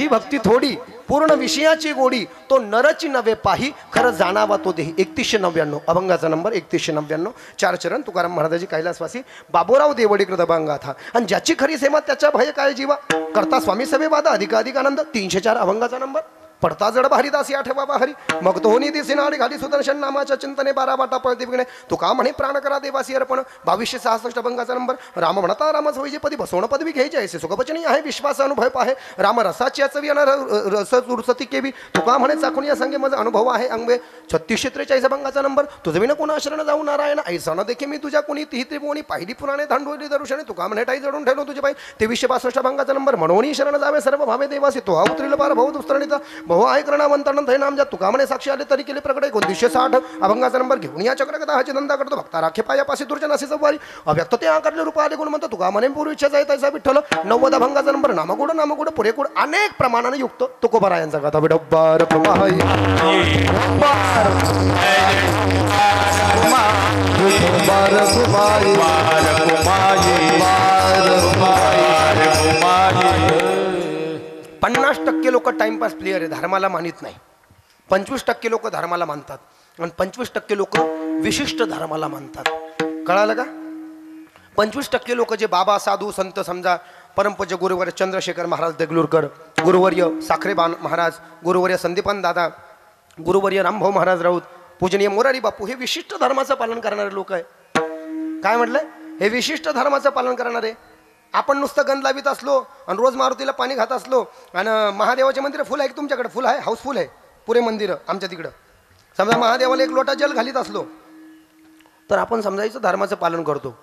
भक्ती थोडी पूर्ण विषयाची गोडी, तो नरची नवे पाही खरं जाणावा तो देही. 3199 अभंगाचा नंबर 3199. 4 चरण तुकाराम महाराजाची कैलासवासी बाबूराव देवडीकृत अभंगाथा. आणि ज्याची खरी सेवा त्याच्या भय काय जीवा करता स्वामी सवे वादा अधिकाधिक आनंद. 304 अभंगाचा नंबर. पडता जड भारी दासी आठवा बाहरी मग तो निधी सिनाडी घाली सुदर्शन नामाच्या चिंतने 12 वाटा पळते विकणे तुका म्हणे प्राण करा देवासी अर्पण 2266 अभंगाचा नंबर. राम म्हणता रामच होईजे पदी बसवण पदवी घ्यायची आहे सुखवचनी आहे विश्वास अनुभव पाहे राम रसाची चवी रस उरसती केवी तुका म्हणे चाखून या संगे माझा अनुभव आहे अंगवे 3643 अभंगाचा नंबर. तुझं विना कोणा शरण जाऊ नारायण ऐसा न देखे मी तुझ्या कोणी ती त्रिभुवनी पाहिली पुराणे धांडोली दर्शने तुका म्हणे टाई जडून ठेवलो तुझे पाय 2362 अभंगाचा नंबर. म्हणून शरण जावे सर्व भावे देवासी तो हा उतरिल पार भाऊ दुस्तरणीचा भाऊ आहे करणावंतानंद हे नाम ज्या तुका म्हणे साक्षी आले तरी केले प्रकट 2960 अभंगाचा नंबर. घेऊन या चक्रगदाहाची धंदा करतो भक्ता राखे पायापाशी तुरच्या नासी वारी अव्यक्त ते आकारले रूप आले गुण म्हणतो तुका म्हणे पूर्वी इच्छा जाय तैसा विठ्ठल 90 अभंगाचा नंबर. नामगुड पुरेकूड अनेक प्रमाणाने युक्त तुकोबरायांचा गाथा विडंबर प्रमाहाई पन्नास 50% लोक टाइमपास प्लेयर आहे धर्माला मानित नाही 25% लोक धर्माला मानतात आणि 25% लोक विशिष्ट धर्माला मानतात. कळालं का? 25% लोक जे बाबा साधू संत समजा परमपूज्य गुरुवर्य चंद्रशेखर महाराज देगलूरकर गुरुवर्य साखरेबान महाराज गुरुवर्य संदीपान दादा गुरुवर्य रामभाऊ महाराज राऊत पूजनीय मोरारी बापू हे विशिष्ट धर्माचं पालन करणारे लोक आहे. काय म्हटलंय? हे विशिष्ट धर्माचं पालन करणारे. आपण नुसतं गंध लावित असलो आणि रोज मारुतीला पाणी खात असलो आणि महादेवाचे मंदिर फुल आहे की तुमच्याकडे फुल आहे हाऊसफुल आहे पुरे मंदिरं आमच्या तिकडं समजा महादेवाला एक लोटा जल घालीत असलो तर आपण समजायचं धर्माचं पालन करतो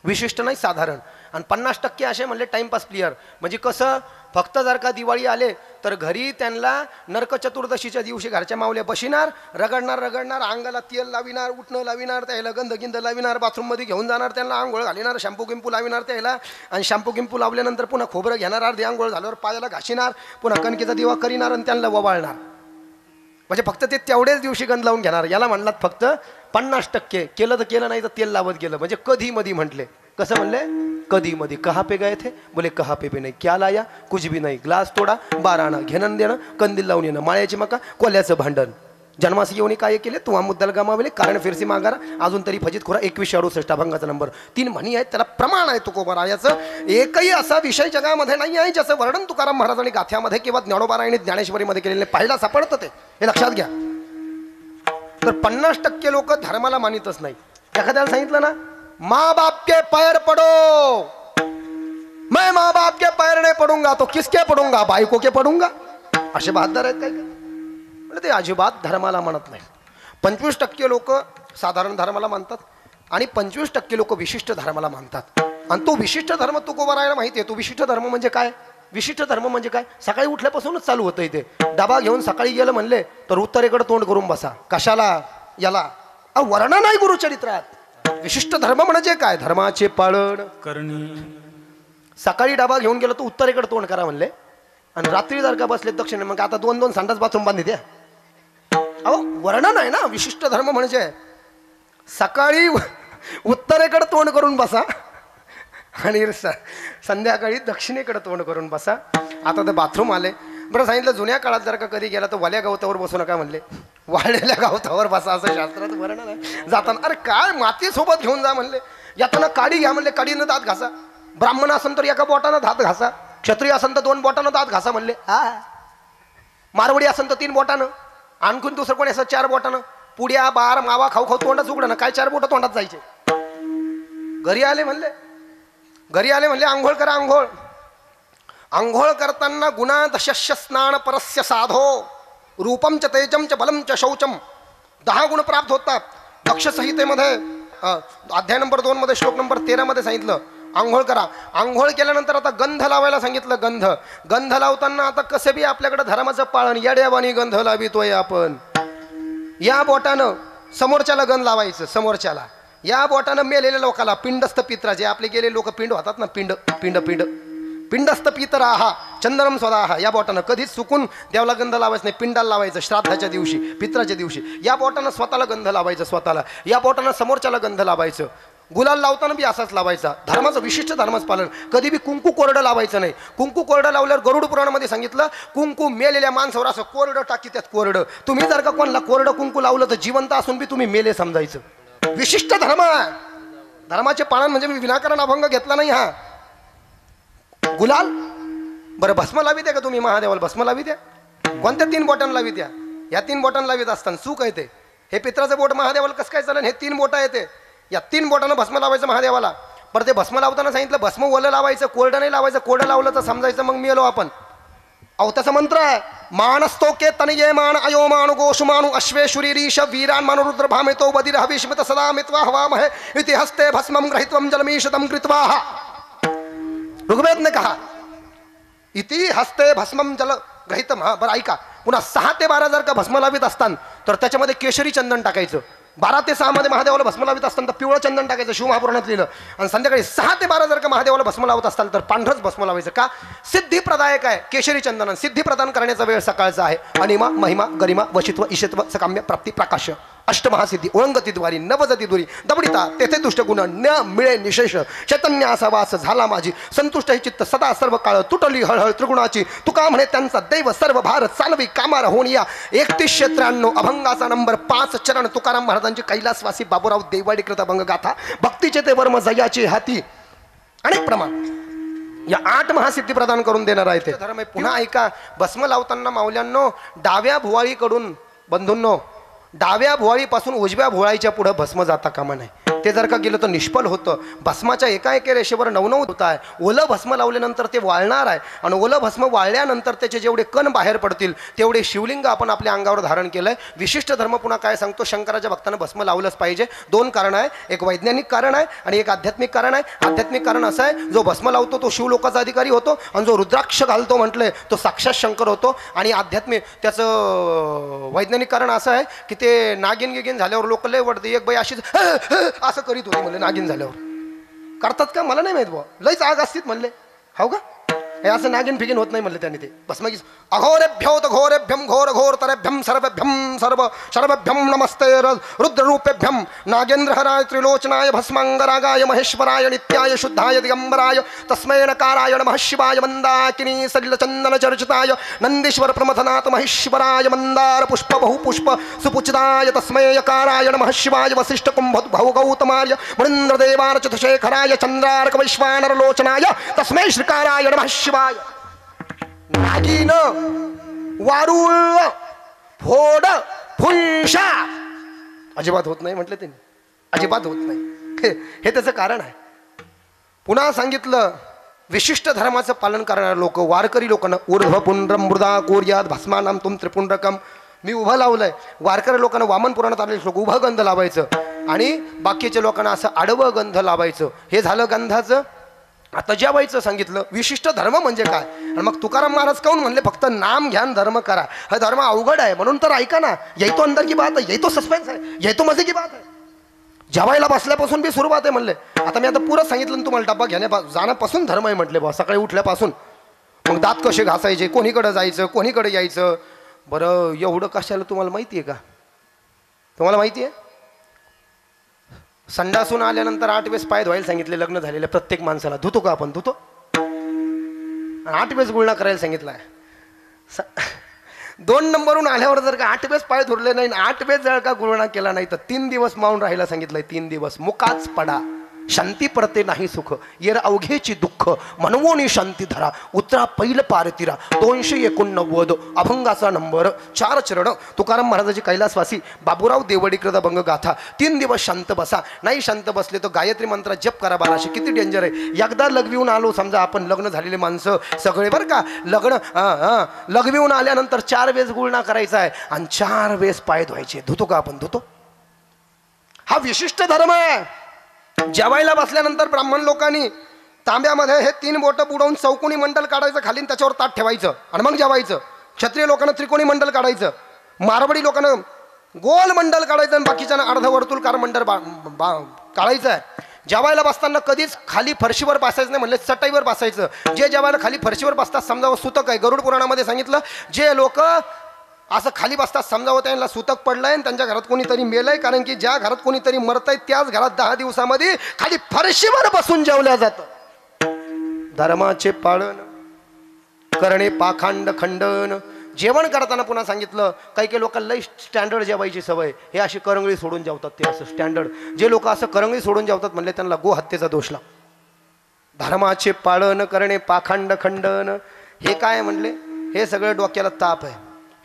विशिष्ट नाही साधारण. आणि 50% असे म्हणले टाइमपास प्लेयर म्हणजे कसं फक्त जर का दिवाळी आले तर घरी त्यांना नरक चतुर्दशीच्या दिवशी घरच्या मावल्या बशिनार रगडणार अंगाला तेल लाविणार उठणं लाविणार त्याला गंध गिंध लाविणार बाथरूममध्ये घेऊन जाणार त्यांना आंघोळ घालिणार शॅम्पू गिंपू लाविणार त्याला आणि शॅम्पू गिंपू लावल्यानंतर पुन्हा खोबरं घेणार अर्धी आंघोळ झाल्यावर पायाला घाशिणार पुन्हा कणकेचा दिवा करिणार आणि त्यांना ववाळणार. म्हणजे फक्त ते तेवढेच दिवशी गंध लावून घेणार. याला म्हणलात फक्त 50% केलं तर केलं नाही तर तेल लावत गेलं म्हणजे कधी मधी म्हटले. कसं म्हणले? कधी मधी. कहा पे गए थे बोले कहा पे भी नाही क्या लाया कुछ भी नाही ग्लास तोडा 12 आणा घेणं देणं कंदील लावून येणं माळ्याची मका कोल्याचं भांडण जन्मास येऊन काय केले तू मुद्दाल गमावले कारण फिरसी मागारा अजून तरी फजित खोरा 2168 अभंगाचा नंबर. 3 म्हणी आहेत त्याला प्रमाण आहे तुकोबारायाचं. एकही असा विषय जगामध्ये नाही आहे ज्याचं वर्णन तुकाराम महाराजांनी गाथ्यामध्ये किंवा ज्ञानोबारायांनी ज्ञानेश्वरीमध्ये केलेले पाहायला सापडतं ते हे लक्षात घ्या. तर 50% लोक धर्माला मानितच नाही. एखाद्याला सांगितलं ना माँ बाप के पैर पडो मैं माँ बाप के पैर नहीं पडूंगा तो किसके पडूंगा बायको के पडूंगा असे बहादर आहेत काय म्हणजे ते अजिबात धर्माला मानत नाही. 25% लोक साधारण धर्माला मानतात आणि 25% लोक विशिष्ट धर्माला मानतात. आणि तो विशिष्ट धर्म तुकोबारायला माहिती आहे. तो विशिष्ट धर्म म्हणजे काय? विशिष्ट धर्म म्हणजे काय? सकाळी उठल्यापासूनच चालू होतं इथे. डबा घेऊन सकाळी गेलं म्हणले तर उत्तरेकडे तोंड करून बसा. कशाला? याला वर्णन नाही गुरुचरित्रात. विशिष्ट धर्म म्हणजे काय? धर्माचे पालन करणे. सकाळी डबा घेऊन गेलो तर उत्तरेकडे तोंड करा म्हणले आणि रात्री जर का बसले दक्षिण मग आता 2-2 संडास बाथरूम बांधली द्या. अहो वर्णन आहे ना. विशिष्ट धर्म म्हणजे सकाळी उत्तरेकडे तोंड करून बसा आणि संध्याकाळी दक्षिणेकडे तोंड करून बसा. आता तर बाथरूम आले. बरं सांगितलं जुन्या काळात जर का कधी गेला तर वाल्या गवतावर बसू नका म्हणले वाळलेल्या गवतावर बसा असं शास्त्रात वर्णन आहे. जाताना अरे काय माती सोबत घेऊन जा म्हणले. येताना काडी घ्या म्हणले काडीनं दात घासा. ब्राह्मण असन तर एका बोटानं दात घासा. क्षत्रिय असन तर 2 बोटानं दात घासा म्हणले. मारवडी असन तर 3 बोटानं आणखून दुसरं कोणी असं 4 बोटानं. पुड्या बार मावा खाऊ खाऊ तोंडाच उघडं ना काय 4 बोटं तोंडात जायचे. घरी आले म्हणले आंघोळ करा. आंघोळ करताना गुणा दशस्य स्नान परस्य साधो रूपम च तेजम च बलम च शौचम 10 गुण प्राप्त होतात. दक्ष संहितेमध्ये अध्याय नंबर 2 मध्ये श्लोक नंबर 13 मध्ये सांगितलं आंघोळ करा. आंघोळ केल्यानंतर आता गंध लावायला सांगितलं. गंध लावताना आता कसं बी आपल्याकडे धर्माचं पाळण येड्यावानी गंध लावितोय आपण. या बोटानं समोरच्याला गंध लावायचं. समोरच्याला या बोटानं मेलेल्या लोकाला पिंडस्थ पित्रा जे आपले गेले लोक पिंड होतात ना पिंडस्थ पितराहा चंदनम स्वदाहा या बोटानं कधीच चुकून देवाला गंध लावायचं नाही. पिंडाला लावायचं श्राद्धाच्या दिवशी पित्राच्या दिवशी. या बोटानं स्वतःला गंध लावायचं स्वतःला. या बोटानं समोरच्याला गंध लावायचं. गुलाल लावताना बी असाच लावायचा. धर्माचं विशिष्ट धर्माचं पालन. कधी बी कुंकू कोरडं लावायचं नाही. कुंकू कोरडं लावल्यावर गरुड पुराणामध्ये सांगितलं कुंकू मेलेल्या माणसावर असं कोरडं टाकी त्यात कोरडं. तुम्ही जर का कोणाला कोरडं कुंकू लावलं तर जिवंत असून बी तुम्ही मेले समजायचं. विशिष्ट धर्म धर्माचे पालन म्हणजे मी विनाकारण अभंग घेतला नाही. हा गुलाल बरं भस्म लावी द्या का तुम्ही महादेवाला भस्म लावी द्या. कोणत्या 3 बोटांना लावित या 3 बोटांना लावित असताना चूक आहे ते. हे पित्राचं बोट महादेवाला कसं काय चालेल? हे 3 बोट आहे ते, या 3 बोटांना भस्म लावायचं महादेवाला. पण ते भस्म लावताना सांगितलं भस्म ओलं लावायचं, कोरडं नाही लावायचं. कोरडं लावलं तर समजायचं मग मी आलो आपण. अहो त्याचा मंत्र आहे, मानस्तोके तनये मान अयो मानु गोषु मानु अश्वेश्वरी रीश वीरान मानु रुद्र भामितो बदिर हविष्मित सदा मित्वा हवामहे इति हस्ते भस्मं ग्रहीत्वं जलमीशतं कृत्वा. ऋग्वेद ने कहा इति हस्ते भस्मं जल ग्रहीतम. हा बरं ऐका, पुन्हा 6 ते 12 जर का भस्म लावित असताना तर त्याच्यामध्ये केशरी चंदन टाकायचं. 12 ते 6 मध्ये महादेवाला भस्म लावित असताना तर पिवळं चंदन टाकायचं, शिवमहापुराणात लिहिलं. आणि संध्याकाळी 6 ते 12 जर का महादेवाला भस्म लावत असताल तर पांढरच भस्म लावायचं. का? सिद्धिप्रदायक आहे केशरी चंदन. सिद्धी प्रदान करण्याचा वेळ सकाळचा आहे. अनिमा महिमा गरिमा वशित्व ईशत्व सकाम्य प्राप्ती प्रकाश अष्टमहासिद्धी ओळंगती द्वारी नवजती दुरी दबडिता तेथे दुष्टगुण न मिळे निशेष. चैतन्य असा वास झाला माझी संतुष्ट ही चित्त सदा सर्व काळ तुटली हळहळ त्रिगुणाची. तुका म्हणे त्यांचा दैव सर्व भार चालवी कामार होऊन या. 3193 अभंगाचा नंबर 5 चरण तुकाराम महाराजांची कैलासवासी बाबूराव देवाडीकृत अभंग गाथा. भक्तीचे ते वर्म जयाची हाती अनेक प्रमाण या 8 महासिद्धी प्रदान करून देणार आहे ते धर्म. पुन्हा ऐका, भस्म लावताना माऊल्यांनो डाव्या भुवाळीकडून बंधूंनो डाव्या भुवाळीपासून उजव्या भुवाळीच्या पुढे भस्म जाता कामा नाही. ते जर का गेलं तर निष्फल होतं. भस्माच्या एका एका रेषेवर 9 होत आहे. ओलं भस्म लावल्यानंतर ते वाळणार आहे आणि ओलं भस्म वाळल्यानंतर त्याचे जेवढे कण बाहेर पडतील तेवढे शिवलिंग आपण आपल्या अंगावर धारण केलंय. विशिष्ट धर्म पुन्हा काय सांगतो, शंकराच्या भक्तांना भस्म लावलंच पाहिजे. 2 कारण आहे, एक वैज्ञानिक कारण आहे आणि एक आध्यात्मिक कारण आहे. आध्यात्मिक कारण असं आहे, जो भस्म लावतो तो शिवलोकाचा अधिकारी होतो आणि जो रुद्राक्ष घालतो म्हटलंय तो साक्षात शंकर होतो. आणि आध्यात्मिक त्याचं वैज्ञानिक कारण असं आहे की ते नागिन गिगिन झाल्यावर लोक लय वाटते. एक बाई अशीच असं करीत होती म्हणले नागिन झाल्यावर. करतात का मला नाही माहित बुवा, लयच आग असतील म्हणले. हो का? हे असं नागिन फिगिन होत नाही म्हणले त्यांनी. ते भस्मगीस अघोरेभ्यो घोरेभ्यम घोर घोर तरेभ्यम सर्वभ्यम सर्व शर्वभ्यम नमस्ते रुद्ररूपेभ्यम नागेंद्रहराय त्रिलोचनाय भस्मांगरागाय महेश्वराय नित्याय शुद्धाय दिगंबराय तस्मै नकाराय नमः शिवाय मंदाकिनी सलिलचंदन चर्चिताय नंदीश्वर प्रमथनाथ महेश्वराय मंदार पुष्प बहुपुष्प सुपूजिताय तस्मै यकाराय नमः शिवाय वसिष्ठ कुंभ भव गौतमाय मृन्द्रदेवार्चित शेखराय चंद्रार्क वैश्वानर लोचनाय तस्मै श्रीकाराय नमः शिवाय. नागिन वारुळ फोड फुंशा अजिबात होत नाही म्हटलं त्यांनी, अजिबात होत नाही. हे त्याचं कारण आहे. पुन्हा सांगितलं विशिष्ट धर्माचं पालन करणारे लोक वारकरी लोकांना ऊर्ध्व पुंड्रम मृदा कोर्यात भस्मानाम तुम त्रिपुंड्रकम. मी उभं लावलंय. वारकरी लोकांना वामन पुराणात आलेले लोक उभं गंध लावायचं आणि बाकीच्या लोकांना असं आडवं गंध लावायचं. हे झालं गंधाचं. आता जेवायचं सांगितलं. विशिष्ट धर्म म्हणजे काय? आणि मग तुकाराम महाराज काऊन म्हणले फक्त नाम घ्यान धर्म करा. हा धर्म अवघड आहे म्हणून तर ऐका ना. यही तो अंदर की बात है, यही तो सस्पेन्स आहे, यही तो मजे की बात आहे. जेवायला बसल्यापासून बी सुरुवात आहे म्हणले. आता मी आता पुरं सांगितलं तुम्हाला. डब्बा जाण्यापासून धर्म आहे म्हटले बा. सकाळी उठल्यापासून मग दात कसे घासायचे, कोणीकडे जायचं, कोणीकडे यायचं. बरं एवढं कशाला तुम्हाला माहिती आहे का? तुम्हाला माहिती आहे संडासून आल्यानंतर 8 वेळेस पाय धुवायला सांगितले लग्न झालेल्या प्रत्येक माणसाला. धुतो का आपण? धुतो. 8 वेळेस गुळणा करायला सांगितलाय. 2 नंबरहून आल्यावर जर का 8 वेळेस पाय धुरले नाही, 8 वेळेस जर का गुळणा केला नाही तर 3 दिवस माऊन राहायला सांगितलंय. 3 दिवस मुकाच पडा शांती पडते नाही सुख येर अवघेची दुःख मनवोनी शांती धरा उतरा पैल पारतिरा. 289 अभंगाचा नंबर 4 चरण तुकाराम महाराजाची कैलासवासी बाबूराव देवडीकृत अभंग गाथा. 3 दिवस शांत बसा. नाही शांत बसले तर गायत्री मंत्र जप करा 1200. किती डेंजर आहे. एकदा लग्वीहून आलो समजा आपण, लग्न झालेले माणसं सगळे बरं का, लग्वीहून आल्यानंतर 4 वेळेस गुळणा करायचा आहे आणि 4 वेळेस पाय धुवायचे. धुतो का आपण? धुतो. हा विशिष्ट धर्म आहे. जेवायला बसल्यानंतर ब्राह्मण लोकांनी तांब्यामध्ये हे 3 बोटं बुडवून चौकोनी मंडल काढायचं खाली, त्याच्यावर ताट ठेवायचं आणि मग जेवायचं. क्षत्रिय लोकांना त्रिकोणी मंडल काढायचं, मारवाडी लोकांना गोल मंडल काढायचं आणि बाकीच्या अर्धवर्तुळकार मंडल काढायचं आहे. जेवायला बसताना कधीच खाली फरशीवर बसायचं नाही म्हणले, चटाईवर बसायचं. जे जेवायला खाली फरशीवर बसतात समजा सुतक आहे. गरुड पुराणामध्ये सांगितलं जे लोक असं खाली बसतात समजावं त्यांना सुतक पडलंय आणि त्यांच्या घरात कोणीतरी मेलंय. कारण की ज्या घरात कोणीतरी मरतंय त्याच घरात 10 दिवसामध्ये खाली फरशीवर बसून जेवल्या जातं. धर्माचे पालन करणे पाखांड खंडन. जेवण करताना पुन्हा सांगितलं काही काही लोकांना लई स्टँडर्ड जेवायची सवय. हे अशी करंगळी सोडून जेवतात. ते असं स्टँडर्ड जे लोक असं करंगळी सोडून जेवतात म्हणले त्यांना गोहत्येचा दोष लाव. धर्माचे पालन करणे पाखांड खंडन. हे काय म्हणले? हे सगळं डोक्याला ताप आहे.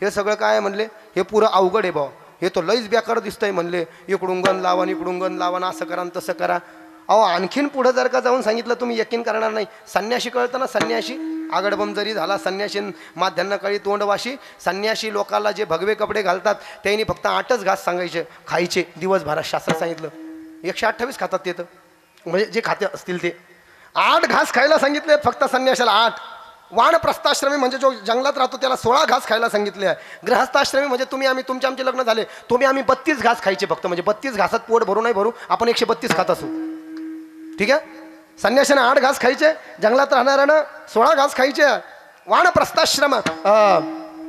हे सगळं काय आहे म्हणले, हे पुरं अवघड आहे भाऊ, हे तो लईच बेकार दिसतंय म्हणले, इकडून गण लावा इकडून गण लावा, असं करा तसं करा. अहो आणखीन पुढं जर का जाऊन सांगितलं तुम्ही यकीन करणार नाही. संन्याशी कळतं ना, संन्याशी आगडबम जरी झाला, संन्याशी माध्यांना कळी तोंडवाशी. संन्याशी लोकांना जे भगवे कपडे घालतात त्यांनी फक्त 8च घास सांगायचे खायचे दिवसभरात. शास्त्र सांगितलं 128 खातात ते, तर म्हणजे जे खाते असतील ते 8 घास खायला सांगितले फक्त संन्याशाला. 8. वानप्रस्थाश्रमी म्हणजे जो जंगलात राहतो त्याला 16 घास खायला सांगितले आहे. गृहस्थाश्रमी म्हणजे तुम्ही आम्ही, आमचे लग्न झाले, आम्ही 32 घास खायचे फक्त. म्हणजे 32 घासात पोट भरू नाही भरू, आपण 132 खात असू. ठीक आहे. संन्याशाने 8 घास खायचे, जंगलात राहणाऱ्यानं 16 घास खायचे. वानप्रस्थाश्रम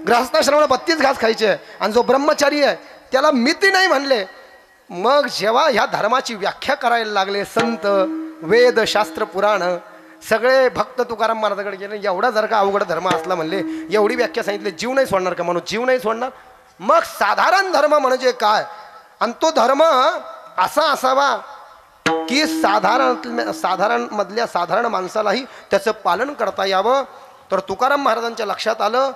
गृहस्थाश्रमाला 32 घास खायचे. आणि जो ब्रह्मचारी आहे त्याला मिती नाही म्हणले. मग जेव्हा ह्या धर्माची व्याख्या करायला लागले संत, वेद, शास्त्र, पुराण, सगळे भक्त तुकाराम महाराजाकडे गेले. एवढा जर का अवघड धर्म असला म्हणले, एवढी व्याख्या सांगितली, जीव नाही सोडणार का? म्हणून जीव नाही सोडणार. मग साधारण धर्म म्हणजे काय? आणि तो धर्म असा असावा की साधारण मधल्या साधारण माणसालाही त्याचं पालन करता यावं. तर तुकाराम महाराजांच्या लक्षात आलं,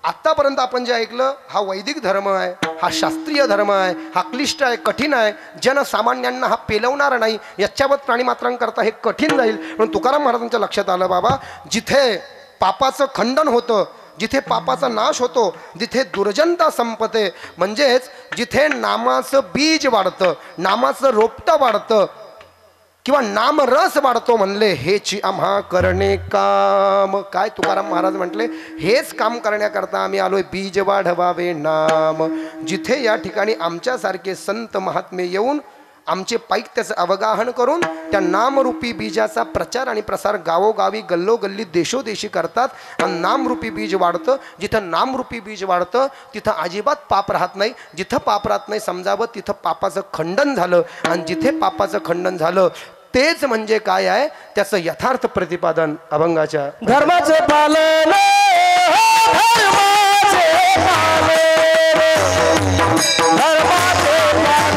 आत्तापर्यंत आपण जे ऐकलं हा वैदिक धर्म आहे, हा शास्त्रीय धर्म आहे, हा क्लिष्ट आहे, कठीण आहे, जनसामान्यांना हा पेलवणारा नाही, याच्यावर प्राणीमात्रांकरता हे कठीण जाईल. म्हणून तुकाराम महाराजांच्या लक्षात आलं, बाबा जिथे पापाचं खंडन होतं, जिथे पापाचा नाश होतो, जिथे दुर्जनता संपते, म्हणजेच जिथे नामाचं बीज वाढतं, नामाचं रोपटं वाढतं किंवा नामरस वाढतो म्हणले, हेची आम्हा करणे काम. काय तुकाराम महाराज म्हटले, हेच काम करण्याकरता आम्ही आलोय. बीज वाढवावे नाम. जिथे या ठिकाणी आमच्यासारखे संत महात्मे येऊन आमचे पाईक त्याचं अवगाहन करून त्या नामरूपी बीजाचा प्रचार आणि प्रसार गावोगावी गल्लोगल्ली देशोदेशी करतात. आणि नामरूपी बीज वाढतं. जिथं नामरूपी बीज वाढतं तिथं अजिबात पाप राहत नाही. जिथं पाप राहत नाही समजावं, तिथं पापाचं खंडन झालं. आणि जिथे पापाचं खंडन झालं तेच म्हणजे काय आहे त्याचं यथार्थ प्रतिपादन अभंगाच्या. धर्माचे पालन, धर्माचे पालन, धर्माचे पालन,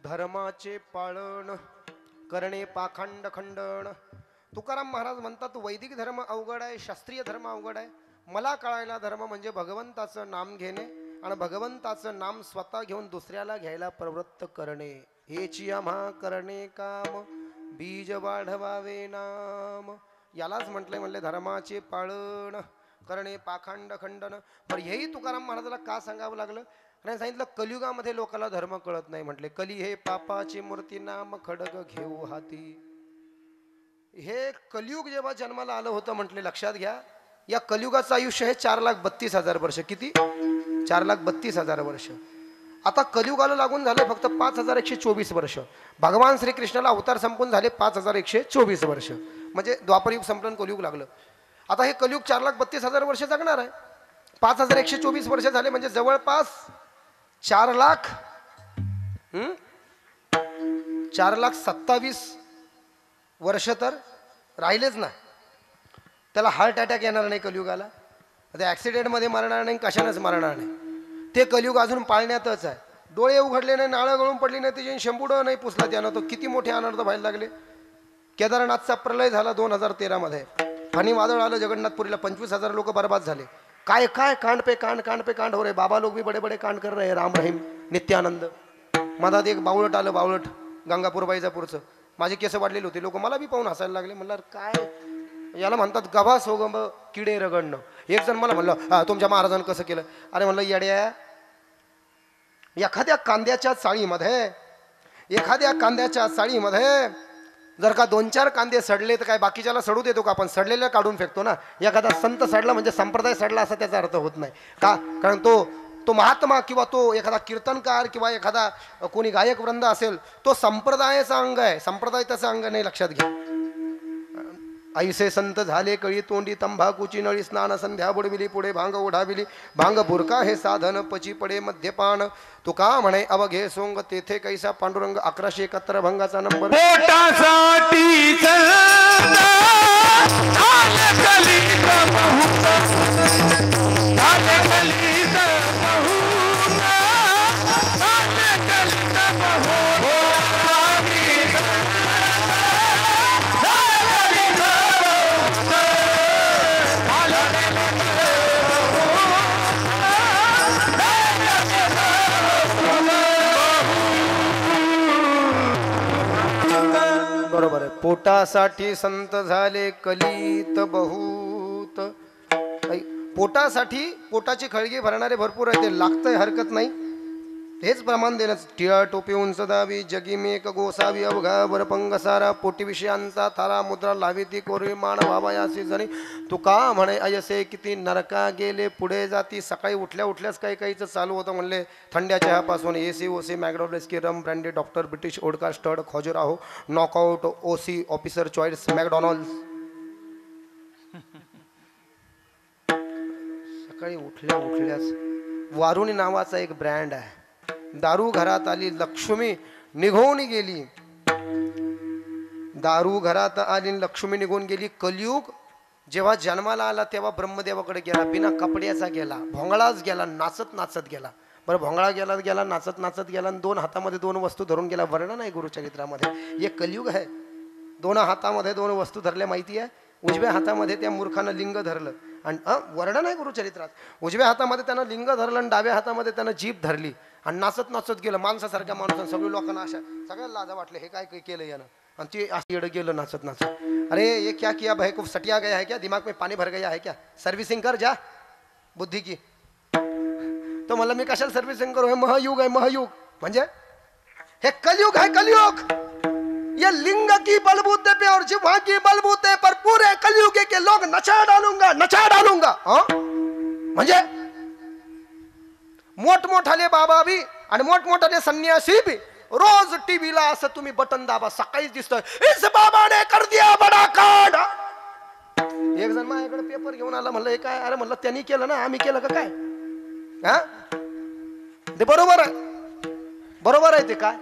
धर्माचे पालन करणे पाखंड खंडन. तुकाराम महाराज म्हणतात वैदिक धर्म अवघड आहे, शास्त्रीय धर्म अवघड आहे. मला कळायला धर्म म्हणजे भगवंताचं नाम घेणे आणि भगवंताचं नाम स्वतः घेऊन दुसऱ्याला घ्यायला प्रवृत्त करणे. हेची आम्हा करणे काम, बीज वाढवावे नाम. यालाच म्हणले धर्माचे पालन करणे पाखंड खंडन. पण हेही तुकाराम महाराजाला का सांगावं लागलं? आणि सांगितलं कलियुगामध्ये लोकांना धर्म कळत नाही. म्हटले कली हे पापाची मूर्ती नाम खडग घेऊ हाती. हे कलियुग जेव्हा जन्माला आलं होतं म्हटले, लक्षात घ्या या कलियुगाचं आयुष्य हे 4,32,000 वर्ष. किती? 4,32,000 वर्ष. आता कलियुगाला लागून झाले फक्त 5124 वर्ष. भगवान श्रीकृष्णाला अवतार संपून झाले 5124 वर्ष. म्हणजे द्वापरयुग संपलं, कलियुग लागलं. आता हे कलियुग 4,32,000 वर्ष जगणार आहे. 5124 वर्ष झाले म्हणजे जवळपास 4,27,000 वर्ष तर राहिलेच ना. त्याला हार्ट अटॅक येणार नाही कलियुगाला, ते ॲक्सिडेंटमध्ये मरणार नाही, कशानेच मरणार नाही. ते कलियुग अजून पाळण्यातच आहे. डोळे उघडले नाही, नाळं गळून पडली नाही, तिचे शंभूडं नाही पुसला त्यानं, तो किती मोठे अनर्थ व्हायला लागले. केदारनाथचा प्रलय झाला 2013 मध्ये. फणी वादळ आलं जगन्नाथपुरीला, 25,000 लोक बर्बाद झाले. काय काय कांड पे कांड, कांड पे कांड हो रे. बाबा लोग भी बड़े बड़े कांड कर रहे. राम रहीम नित्यानंद. मधात एक बावळट आलं, बावळट गंगापूर बाईजापूरचं. माझे केस वाढलेले होते, लोक मला बी पाहून हसायला लागले. म्हणलं काय याला म्हणतात गभास हो गंब किडे रगडणं. एक जण मला म्हणलं तुमच्या महाराजांनी कसं केलं. अरे म्हणलं येड्या, एखाद्या कांद्याच्या चाळीमध्ये जर का 2-4 कांदे सडले तर काय बाकीच्याला सडू देतो का आपण? सडलेल्या काढून फेकतो ना. एखादा संत सडला म्हणजे संप्रदाय सडला असा त्याचा अर्थ होत नाही का? कारण तो महात्मा किंवा तो एखादा कीर्तनकार किंवा एखादा कोणी गायक वृंद असेल, तो संप्रदायाचा अंग आहे, संप्रदाय त्याचा अंग नाही. लक्षात घ्या. ऐसे संत झाले कळी तोंडी, तंबाखूची नळी, स्नान संध्या बुडविली, पुढे भांग ओढाविली, भांग बुरका हे साधन, पची पडे मद्यपान, तुका म्हणे अवघे सोंग, तेथे कैसा पांडुरंग. 1171 भंगाचा नंबर. पोटासाठी बरोबर आहे. पोटासाठी संत झाले कलित बहुत. पोटासाठी पोटाची खळगी भरणारे भरपूर आहे, ते लागतंय हरकत नाही. हेच प्रमाण देणं. टिळा टोपी उंच दावी, जगी मेक गोसावी, अवघा वरपंग सारा, पोटी विषयांचा थारा, मुद्रा लावी ती कोरी, मान व्हावयासी जणी, तुका म्हणे अयसे किती नरका गेले पुढे जाती. सकाळी उठल्याच काही काहीच चालू होतं. म्हणले थंड्या चहापासून एसी ओसी, मॅकडॉनल्ड्स की rum branded, doctor British vodka स्टड, Khajuraho, knockout, OC officer choice, McDonald's. सकाळी उठल्याच वारुणी नावाचा एक ब्रँड आहे. दारू घरात आली लक्ष्मी निघून गेली. दारू घरात आली लक्ष्मी निघून गेली. कलियुग जेव्हा जन्माला आला तेव्हा ब्रह्मदेवाकडे गेला, बिना कपड्याचा गेला, भोंगळाच गेला, नाचत गेला. बरं, भोंगळा गेला नाचत गेला, आणि 2 हातामध्ये 2 वस्तू धरून गेला. वर्णन आहे गुरुचरित्रामध्ये. हे कलियुग आहे. 2 हातामध्ये 2 वस्तू धरल्या. माहिती आहे, उजव्या हातामध्ये त्या मूर्खानं लिंग धरलं, आणि वर्णन आहे गुरुचरित्रात. उजव्या हातामध्ये त्यानं लिंग धरलं आणि डाव्या हातामध्ये त्यानं जीभ धरली, आणि नाचत गेलं माणसासारख्या माणूस. सगळ्या लोकांना अशा सगळ्याला लाजा वाटले, हे काय केलं यानं. आणि ते असं येडं गेलं नाचत. अरे ये क्या किया भाई, को सटिया गया है क्या, दिमाग में पानी भर गया है क्या, सर्व्हिसिंग कर जा बुद्धी की. तो म्हणलं मी कशाला सर्व्हिसिंग करू, हे महायुग आहे. महायुग म्हणजे हे कलयुग है. कलयुग ये लिंग की बलबूते पे और जिह्वा की बलबूते पर पूरे कलयुग के लोग नचा डालूंगा. म्हणजे मोठमोठाले बाबा बी आणि मोठमोठाले संन्यासी बी रोज टीव्हीला असं तुम्ही बटन दाबा, सकाळीच दिसतोय, इस बाबाने कर दिया बडा कांड. एक जण माझ्याकडे पेपर घेऊन आला. म्हणलं हे काय? अरे म्हणलं त्यांनी केलं ना, आम्ही केलं का काय? हा, ते बरोबर आहे. ते काय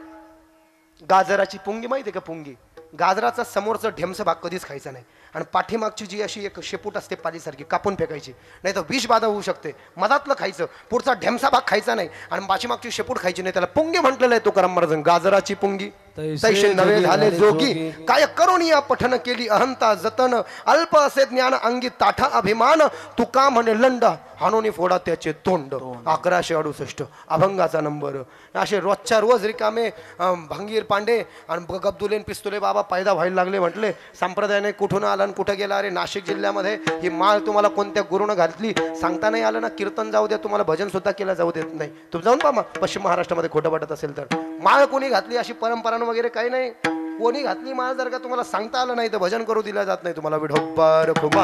गाजराची पुंगी माहिती का? पुंगी गाजराचा समोरचा ढेमसा भाग कधीच खायचा नाही, आणि पाठीमागची जी अशी एक शेपूट असते पालीसारखी कापून फेकायची, नाही तर विष बाधा होऊ शकते. मधातलं खायचं, पुढचा ढेमसा भाग खायचा नाही, आणि पाठीमागची शेपूट खायची नाही. त्याला पुंगी म्हटलेलं आहे तुकाराम महाराज. गाजराची पुंगी तैसे नवे झाले जोगी, काय करून या पठन केली अहंता जतन, अल्प असे ज्ञान अंगी ताठा अभिमान, तुका म्हणे लंडा हाणोनी फोडा त्याचे तोंड. 1168 अभंगाचा नंबर. असे रोजच्या रोज रिकामे भंगीर पांडे आणि गब्दुलेन पिस्तुले बाबा पैदा व्हायला लागले. म्हटले संप्रदायाने कुठून आला आणि कुठं गेला. अरे नाशिक जिल्ह्यामध्ये ही माळ तुम्हाला कोणत्या गुरुनं घातली सांगता नाही आलं ना. कीर्तन जाऊ द्या, तुम्हाला भजन सुद्धा केलं जाऊ देत नाही. तुम्ही जाऊन पहा पश्चिम महाराष्ट्रामध्ये खोटं वाटत असेल तर. माळ कोणी घातली अशी परंपरा वगैरे काही नाही. कोणी घातली माळ जर का तुम्हाला सांगता आलं नाही तर भजन करू दिलं जात नाही तुम्हाला. विठोबार खुबा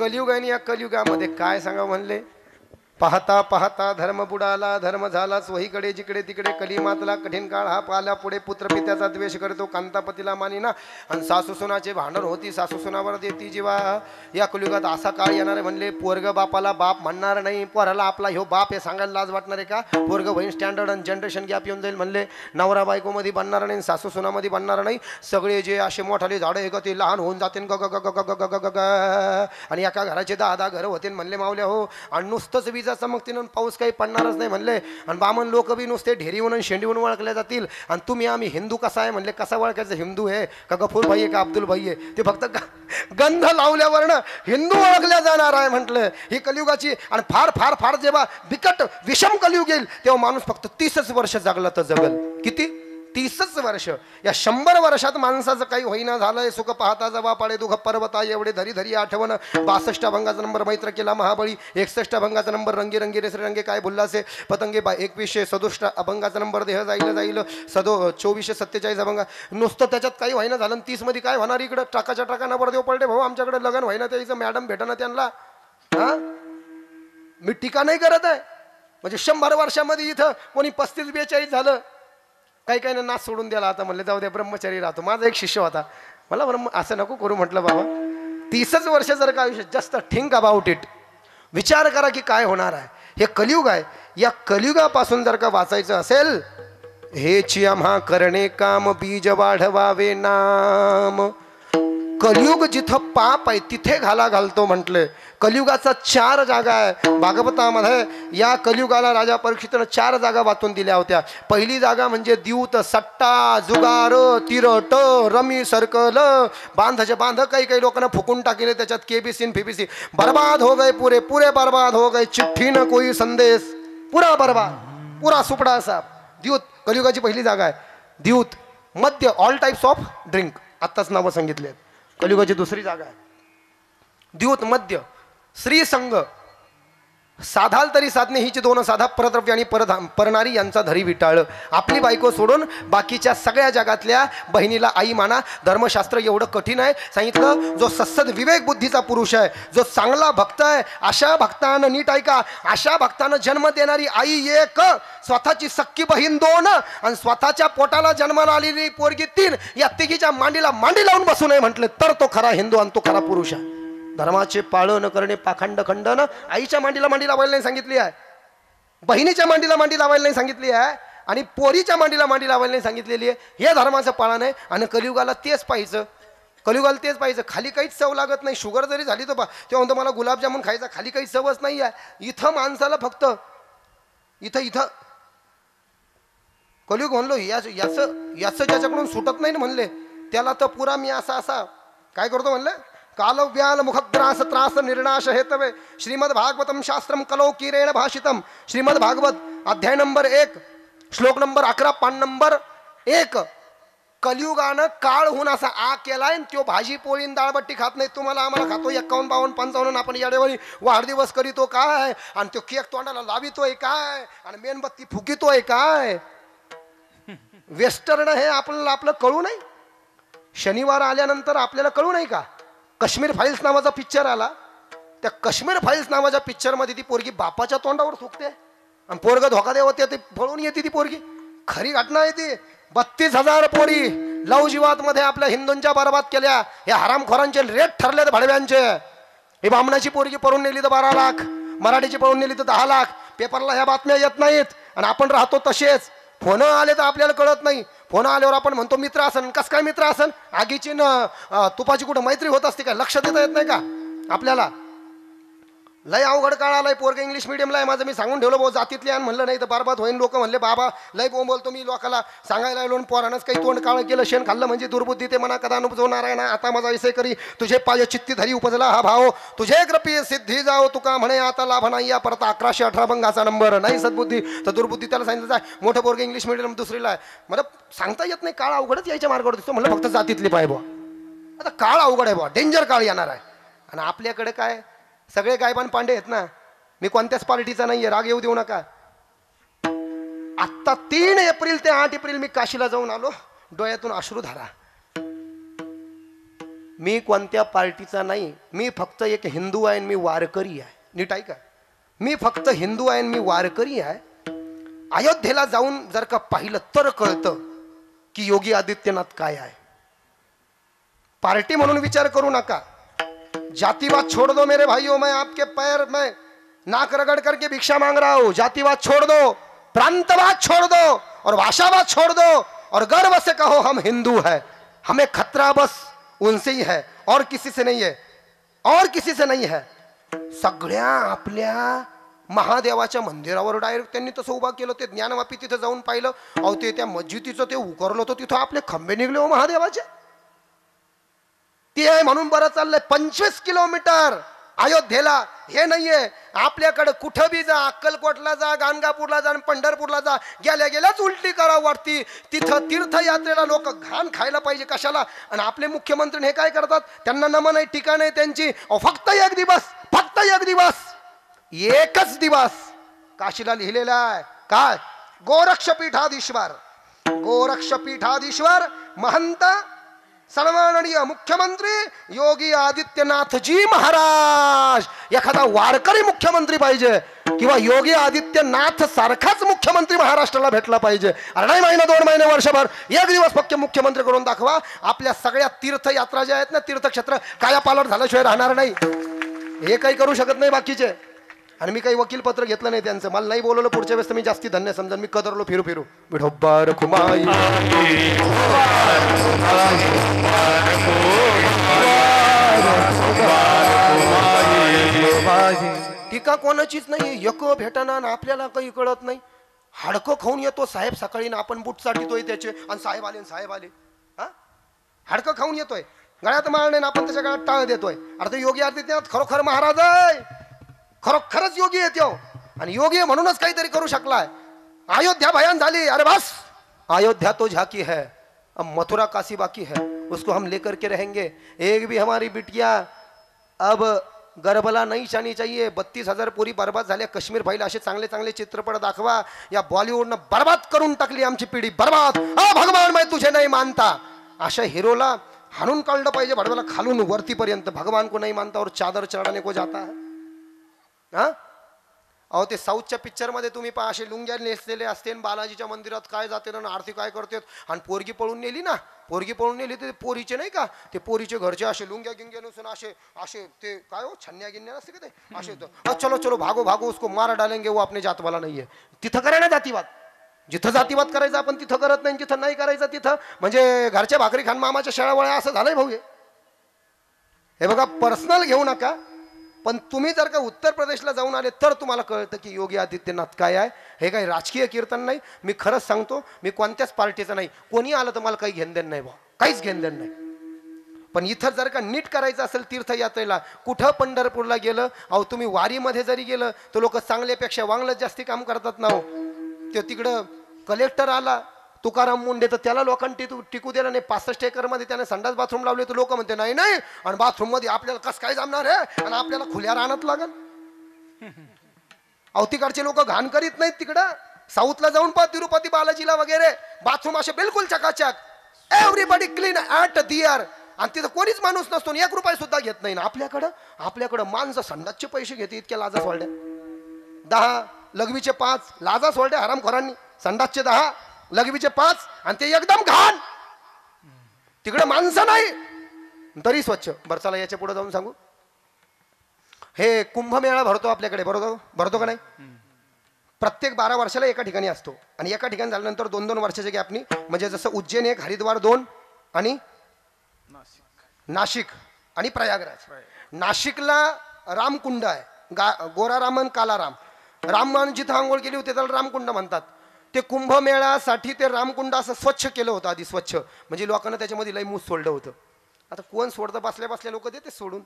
कलियुग आहे आणि या कलियुगामध्ये काय सांगा म्हणले, पाहता पाहता धर्म बुडाला, धर्म झालाच वहीकडे, जिकडे तिकडे कली मातला, कठीण काळ हा पाला, पुढे पुत्र पित्याचा द्वेष करतो, कांतापतीला मानिना, आणि सासू सुनाचे भांडण होती, सासू सुनावर देती जीवा. या कलियुगात असा काळ येणार आहे म्हणले, पोरग बापाला बाप म्हणणार नाही, पोराला आपला ह्यो बाप हे सांगायला लाज वाटणार आहे का? पोरग बहीण स्टँडर्ड आणि जनरेशन गॅप येऊन जाईल म्हणले. नवरा बायकोमध्ये बनणार नाही, सासू सुनामध्ये बनणार नाही, सगळे जे असे मोठाले झाडं आहे का ते लहान होऊन जाते ग ग ग ग ग ग ग ग, आणि एका घराचे 10-10 घरं होते म्हणले मावल्या हो. आणि नुसतंच चमकतीन पाऊस काही पडणारच नाही म्हणले. आणि बामण लोक बी नुसते ढेरीहून आणि शेंडीहून ओळखले जातील. आणि तुम्ही आम्ही हिंदू कसा आहे म्हणले, कसा ओळखायचं हिंदू आहे का गफूर भाई आहे का अब्दुल भाई आहे? ते फक्त गंध लावल्यावरनं हिंदू ओळखल्या जाणार आहे म्हटलं. ही कलियुगाची आणि फार फार फार जेव्हा बिकट विषम कलियुग येईल तेव्हा माणूस फक्त 30च वर्ष जगला तर जगल. किती? 30च वर्ष. या 100 वर्षात माणसाचं काही होईना झालंय. सुख पाहता जवा पाडे दुःख पर्वता एवढे धरी धरी आठवण. 62 भंगाचा नंबर मैत्र केला महाबळी. 61 भंगाचा नंबर रंगी रंगी रेसरे रंगे काय बोललासे पतंगे. 2167 अभंगाचा नंबर देह जाईल जाईल. 2447 अभंगा. नुसतं त्याच्यात काही व्हायना झालं. 30 मध्ये काय होणार? इकडं टाकाच्या टाका नंबर देव पडले भाऊ आमच्याकडे लग्न व्हायना त्याचं मॅडम भेटना त्यांना. हा मी टीका नाही करत आहे. म्हणजे 100 वर्षामध्ये इथं कोणी 35-42 झालं. काही काही नाच सोडून द्याला. आता म्हणले जाऊ द्या ब्रह्मचारी राहतो. माझा एक शिष्य होता. मला असं नको करू म्हटलं बाबा. 30च वर्ष जर का आयुष्य जस्ट थिंक अबाउट इट. विचार करा की काय होणार आहे. हे कलियुग आहे. या कलियुगापासून जर का वाचायचं असेल, हेची आम्हा करणे काम बीज वाढवावे नाम. कलियुग जिथं पाप आहे तिथे घालतो म्हटलं. कलियुगाचा 4 जागा आहे भागवतामध्ये. या कलियुगाला राजा परीक्षितनं 4 जागा वाचून दिल्या होत्या. पहिली जागा म्हणजे द्यूत, सट्टा, जुगार, तिरट, रमी, सर्कल, बांधचे बांध. काही काही लोकांना फुकून टाकले त्याच्यात. केबीसी फिबीसी बर्बाद हो गए, पूरे पूरे बर्बाद हो गए. चिठ्ठी न कोई संदेश, पुरा बर्बाद, पुरा सुपडा साप. द्यूत कलियुगाची पहिली जागा आहे. द्यूत. मद्य, ऑल टाइप्स ऑफ ड्रिंक. आत्ताच नावं सांगितले. कलियुगाची दुसरी जागा आहे द्यूत, मद्य. स्त्री संघ. साधाल तरी साधने हिची 2 साधा, परद्रव्य आणि परनारी यांचा धरी विटाळ. आपली बायको सोडून बाकीच्या सगळ्या जगातल्या बहिणीला आई माना. धर्मशास्त्र एवढं कठीण आहे. सांगितलं जो सत्सद विवेक बुद्धीचा पुरुष आहे, जो चांगला भक्त आहे, अशा भक्तानं नीट ऐका, अशा भक्तानं जन्म देणारी आई 1, स्वतःची सक्की बहीण 2 आणि स्वतःच्या पोटाला जन्माला आलेली पोरगी 3, या तिघीच्या मांडीला मांडी लावून बसू नये म्हटलं तर तो खरा हिंदू आणि तो खरा पुरुष आहे. धर्माचे पाळन करणे पाखंड खंडन. आईच्या मांडीला मांडी लावायला नाही सांगितली आहे, बहिणीच्या मांडीला मांडी लावायला नाही सांगितली आहे, आणि पोरीच्या मांडीला मांडी लावायला नाही सांगितलेली आहे. हे धर्माचं पाळन आहे. आणि कलियुगाला तेच पाहिजे. कलियुगाला तेच पाहिजे. खाली काहीच चव लागत नाही. शुगर जरी झाली तर तेव्हा म्हणतो मला गुलाबजामुन खायचा. खाली काही चवच नाही आहे. इथं माणसाला फक्त इथं कलियुग म्हणलो याचं ज्याच्याकडून सुटत नाही म्हणले त्याला तर पुरा मी असा काय करतो म्हणले. काल व्याल मुखग्रास त्रास निर्णाश हेतवे. श्रीमद भागवतम शास्त्रम कलो किरेण भाषितम. श्रीमद भागवत अध्याय नंबर 1 श्लोक नंबर 11 पान नंबर 1. कलियुगानं काळ होऊन असा केलाय. तो भाजी पोळी डाळबट्टी खात नाही. तुम्हाला आम्हाला खातो 51, 52, 55. आपण याडेवळी वाढदिवस करीतो काय, आणि तो केक तोंडाला लावितोय काय, आणि मेणबत्ती फुकितोय काय. वेस्टर्न हे आपलं कळू नाही. शनिवार आल्यानंतर आपल्याला कळू नाही का. काश्मीर फाईल्स नावाचा पिक्चर आला. त्या काश्मीर फाईल्स नावाच्या पिक्चरमध्ये ती पोरगी बापाच्या तोंडावर थुकते आणि पोरग धोका देवते. ते पळून येते ती पोरगी. खरी घटना आहे ती. 32,000 पोरी लव जीवात मध्ये आपल्या हिंदूंच्या बरबाद केल्या. या हरामखोरांचे रेट ठरले भाडव्यांचे. ही बामणाची पोरगी पळून नेली तर 12 लाख, मराठीची पळून नेली तर 10 लाख. पेपरला ह्या बातम्या येत नाहीत आणि आपण राहतो तसेच. फोन आले तर आपल्याला कळत नाही. फोन आल्यावर आपण म्हणतो मित्र असन. कस काय मित्र असन. आगीची न तुपाची कुठं मैत्री होत असते काय. लक्ष देता येत नाही का आपल्याला. लय अवघड काळ आलाय. पोरग इंग्लिश मिडियमला आहे माझं. मी सांगून ठेवलं भाऊ जातीतले आणि म्हणलं नाही तर बरबाद होईन. लोक म्हणले बाबा लय बोलतो मी लोकाला सांगायला लागलो. पोरानंच काही तोंड काळ केलं. शेण खाल्लं म्हणजे दुर्बुद्धी ते मना कदा अनुभवणार आहे ना. आता माझा ऐसे करी तुझे पाय चित्ती धरी उपजला हा भाव. तुझे कृपी सिद्धी जाओ तुका म्हणे आता लाभ नाही. या परत 1118 भंगाचा नंबर नाही. सद्बुद्धी तर दुर्बुद्धी. त्याला सांगितलं जाय मोठं पोरग इंग्लिश मिडियम दुसरीला आहे. मला सांगता येत नाही. काळ अवघडच यायच्या मार्गावर दिसतो. म्हणलं फक्त जातीतली पाय बुवा. आता काळ अवघड आहे बुवा. डेंजर काळ येणार आहे. आणि आपल्याकडे काय सगळे गायबान पांडे आहेत ना. मी कोणत्याच पार्टीचा नाहीये. राग येऊ देऊ नका. आता 3 एप्रिल ते 8 एप्रिल मी काशीला जाऊन आलो. डोळ्यातून अश्रू धारा. मी कोणत्या पार्टीचा नाही, मी फक्त एक हिंदू आहे आणि मी वारकरी आहे. नीट ऐका, मी फक्त हिंदू आहे आणि मी वारकरी आहे. अयोध्येला जाऊन जर का पाहिलं तर कळतं की योगी आदित्यनाथ काय आहे. पार्टी म्हणून विचार करू नका. जातिवाद छोड़ दो मेरे भाइयों, मैं आपके पैर में नाक रगड़ करके भिक्षा मांग रहा हूं. जातिवाद छोड़ दो, प्रांतवाद छोड़ दो और भाषावाद छोड़ दो और गर्व से कहो हम हिंदू है. हमें खतरा बस उनसे ही है और किसी से नहीं है, और किसी से नहीं है. सगळ्या आपल्या महादेवाच्या मंदिरावर डायरेक्ट त्यांनी तसं उभा केलं. ते ज्ञानवापी तिथं जाऊन पाहिलं, अहो ते त्या मस्जिदीचं ते उकरलं होतं, तिथं आपले खंबे निघले हो महादेवाचे. ते आहे म्हणून बरं चाललंय. 25 किलोमीटर अयोध्येला हे नाहीये. आपल्याकडे कुठं बी जा, अक्कलकोटला जा, गाणगापूरला जा, पंढरपूरला जा, गेल्या गेल्याच उलटी करावं वाटती. तिथं तीर्थयात्रेला लोक घाण खायला पाहिजे कशाला. आणि आपले मुख्यमंत्री हे काय करतात, त्यांना नमन आहे, ठिकाण आहे त्यांची. फक्त एक दिवस, फक्त एक दिवस, एकच दिवस काशीला लिहिलेला आहे. काय? गोरक्षपीठाधीश्वर, गोरक्षपीठाधीश्वर महंत सन्माननीय मुख्यमंत्री योगी आदित्यनाथ जी महाराज. एखादा वारकरी मुख्यमंत्री पाहिजे किंवा योगी आदित्यनाथ सारखाच मुख्यमंत्री महाराष्ट्राला भेटला पाहिजे. अरे महिना, 2 महिने, वर्षभर, एक दिवस फक्त मुख्यमंत्री करून दाखवा. आपल्या सगळ्या तीर्थयात्रा ज्या आहेत ना, तीर्थक्षेत्र कायापालट झाल्याशिवाय राहणार नाही. हे काही करू शकत नाही बाकीचे. आणि मी काही वकील पत्र घेतलं नाही त्यांचं. मला नाही बोलवलं पुढच्या वेळेस तर मी जास्ती धन्य समजा. मी कदरलो फिरू फिरू विठोबार खुमाई. टीका कोणाचीच नाही. एक भेटना ना आपल्याला काही कळत नाही. हाडकं खाऊन येतो साहेब सकाळी ना, आपण बूट साठीतोय त्याचे, आणि साहेब आले, साहेब आले. हा, हाडकं खाऊन येतोय, गळ्यात मारणे ना आपण त्याच्या गळ्यात टाळ देतोय. अरे तो योगी आदित्यनाथ खरोखर महाराज आहे, खरोखरच योगी आहे त्यो. आणि योगी म्हणूनच काहीतरी करू शकलाय. अयोध्या भयान झाली. अरे बस, अयोध्या तो झाकी है, अब मथुरा काशी बाकी है, उसको हम लेकर के रहेंगे. एक भी हमारी बिटिया अब गर्भला नहीं जानी चाहिए. 32,000 पोरी बर्बाद झाल्या. काश्मीर फाईल असे चांगले चांगले चित्रपट दाखवा. या बॉलिवूडनं बर्बाद करून टाकली आमची पिढी, बर्बाद. भगवान मैं तुझे नहीं मानता, अशा हिरोला हाणून काढलं पाहिजे भडव्याला खालून वरतीपर्यंत. भगवान को नहीं मानता और चादर चढाने को जाता है. हा, अहो ते साऊथच्या पिक्चरमध्ये तुम्ही पहा, असे लुंग्या नेसलेले असते, बालाजीच्या मंदिरात काय जाते ना, आरती काय करते, आणि पोरगी पळून नेली ना, पोरगी पळून नेली ते पोरीचे नाही का, ते पोरीचे घरचे असे लुंग्या गिंग्या नसून असे असे ते काय हो छन्या गिन्या असते का ते असे, चलो चलो भागो भागो उसको मार डालेंगे, वो आपने जातवाला नाहीये. तिथं करे ना जातीवाद. जिथं जातीवाद करायचा आपण तिथं करत नाही, जिथं नाही करायचं तिथं म्हणजे घरच्या भाकरी खान मामाच्या शेळावळ्या असं झालंय भाऊ. हे बघा, पर्सनल घेऊ नका, पण तुम्ही जर का उत्तर प्रदेशला जाऊन आले तर तुम्हाला कळतं की योगी आदित्यनाथ काय आहे. हे काही राजकीय कीर्तन नाही. मी खरंच सांगतो, मी कोणत्याच पार्टीचा नाही. कोणी आलं तर मला काही घेणदेण नाही भाऊ, काहीच घेणदेण नाही. पण इथं जर का नीट करायचं असेल तीर्थयात्रेला, कुठं पंढरपूरला गेलं, अहो तुम्ही वारीमध्ये जरी गेलं तर लोक चांगल्यापेक्षा वांगलंच जास्ती काम करतात ना हो. ते तिकडं कलेक्टर आला तुकाराम मुंडे, तर त्याला लोकांनी टिकू दिला नाही. 65 एकरमध्ये त्याने संडास बाथरूम लावले, तर लोक म्हणते नाही नाही, आणि बाथरूम मध्ये आपल्याला कसं काय जमणार आहे, आणि आपल्याला खुल्या रानात लागल. अहो तिकडचे लोक घाण करीत नाहीत. तिकडं साऊथला जाऊन पहा, तिरुपती बालाजीला वगैरे बाथरूम असे बिलकुल चकाचक, एव्हरीबडी क्लीन ॲट दिअर, आणि तिथं कोणीच माणूस नसतो, 1 रुपया सुद्धा घेत नाही. आपल्याकडं माणसं संडासचे पैसे घेते, इतक्या लाजा सोडल्या. 10 लघवीचे 5 लाजा सोडल्या हरामखोरांनी. संडासचे 10 लघवीचे 5, आणि ते एकदम घाण. तिकडे माणसं नाही तरी स्वच्छ. बरं चला याच्या पुढे जाऊन सांगू. हे कुंभमेळा भरतो आपल्याकडे, भरतो का नाही? प्रत्येक 12 वर्षाला एका ठिकाणी असतो, आणि एका ठिकाणी झाल्यानंतर 2-2 वर्षाच्या गॅपनी, म्हणजे जसं उज्जैन 1, हरिद्वार 2, आणि नाशिक आणि प्रयागराज. नाशिकला रामकुंड आहे, गोरा राम आणि काला राम. राम जिथं आंघोळ केली होती त्याला रामकुंड म्हणतात. ते कुंभमेळ्यासाठी ते रामकुंड असं स्वच्छ केलं होतं आधी, स्वच्छ म्हणजे लोकांना त्याच्यामध्ये लई मूस सोडलं होतं. आता कोण सोडतं, बसल्या बसल्या लोक देते सोडून,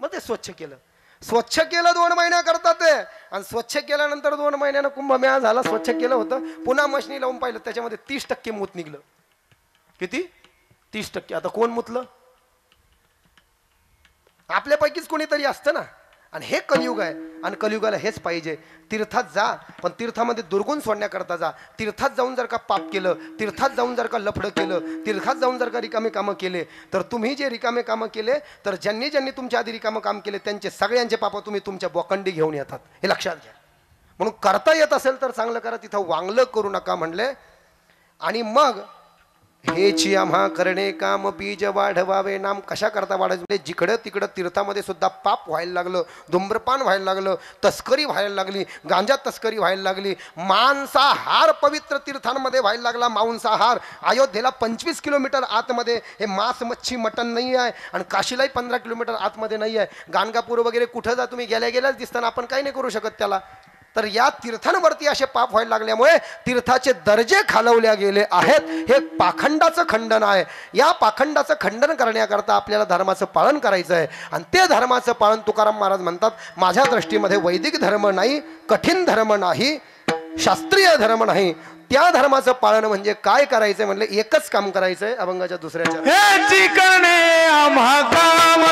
मग ते स्वच्छ केलं. 2 महिन्या करतात ते, आणि स्वच्छ केल्यानंतर 2 महिन्यानं कुंभमेळा झाला, स्वच्छ केलं होतं, पुन्हा मशनी लावून पाहिलं, त्याच्यामध्ये 30% मूत निघलं. किती? 30%. आता कोण मुतलं? आपल्यापैकीच कोणीतरी असतं ना. आणि हे कलियुग आहे आणि कलियुगाला हेच पाहिजे. तीर्थात जा, पण तीर्थामध्ये दुर्गुण सोडण्याकरता जा. तीर्थात जाऊन जर का पाप केलं, तीर्थात जाऊन जर का लफडं केलं, तीर्थात जाऊन जर का रिकामे कामं केले, तर तुम्ही जे रिकामे कामं केले, तर ज्यांनी ज्यांनी तुमच्या आधी रिकामं काम केले त्यांचे सगळ्यांचे पाप तुम्ही तुमच्या बोकंडी घेऊन येतात, हे लक्षात घ्या. म्हणून करता येत असेल तर चांगलं करा, तिथं वांगलं करू नका म्हणले. आणि मग हेची आम्हा करणे काम बीज वाढवावे नाम. कशा करता वाढायचं म्हणजे जिकडं तिकडं तीर्थामध्ये सुद्धा पाप व्हायला लागलं, धूम्रपान व्हायला लागलं, तस्करी व्हायला लागली, गांजा तस्करी व्हायला लागली, मांसाहार पवित्र तीर्थांमध्ये व्हायला लागला. मांसाहार अयोध्येला 25 किलोमीटर आतमध्ये हे मांस मच्छी मटण नाही आहे आणि काशीलाही 15 किलोमीटर आतमध्ये नाही आहे. गाणगापूर वगैरे कुठं जा तुम्ही, गेल्याच दिसताना आपण काही नाही करू शकत त्याला. तर या तीर्थांवरती असे पाप व्हायला लागल्यामुळे तीर्थाचे दर्जे खालवल्या गेले आहेत. हे पाखंडाचं खंडन आहे. या पाखंडाचं खंडन करण्याकरता आपल्याला धर्माचं पालन करायचं आहे. आणि ते धर्माचं पालन तुकाराम महाराज म्हणतात, माझ्या दृष्टीमध्ये वैदिक धर्म नाही, कठीण धर्म नाही, शास्त्रीय धर्म नाही. त्या धर्माचं पालन म्हणजे काय करायचं म्हणले, एकच काम करायचंय. अभंगाच्या दुसऱ्याच्या हेची करणे आम्हा काम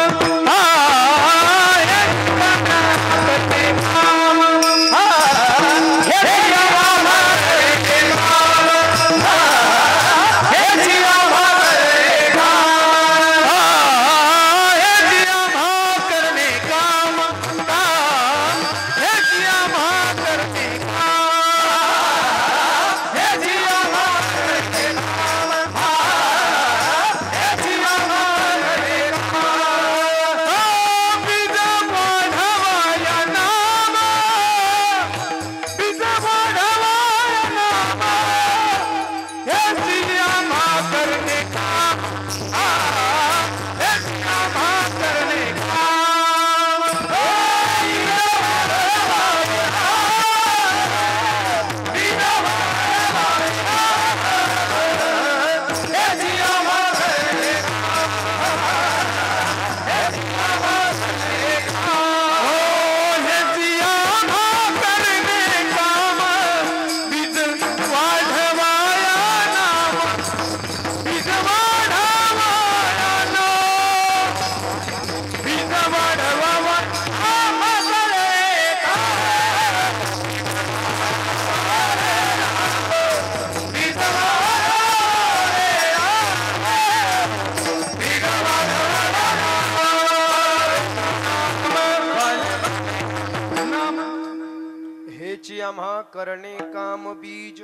आम्हा करणे काम बीज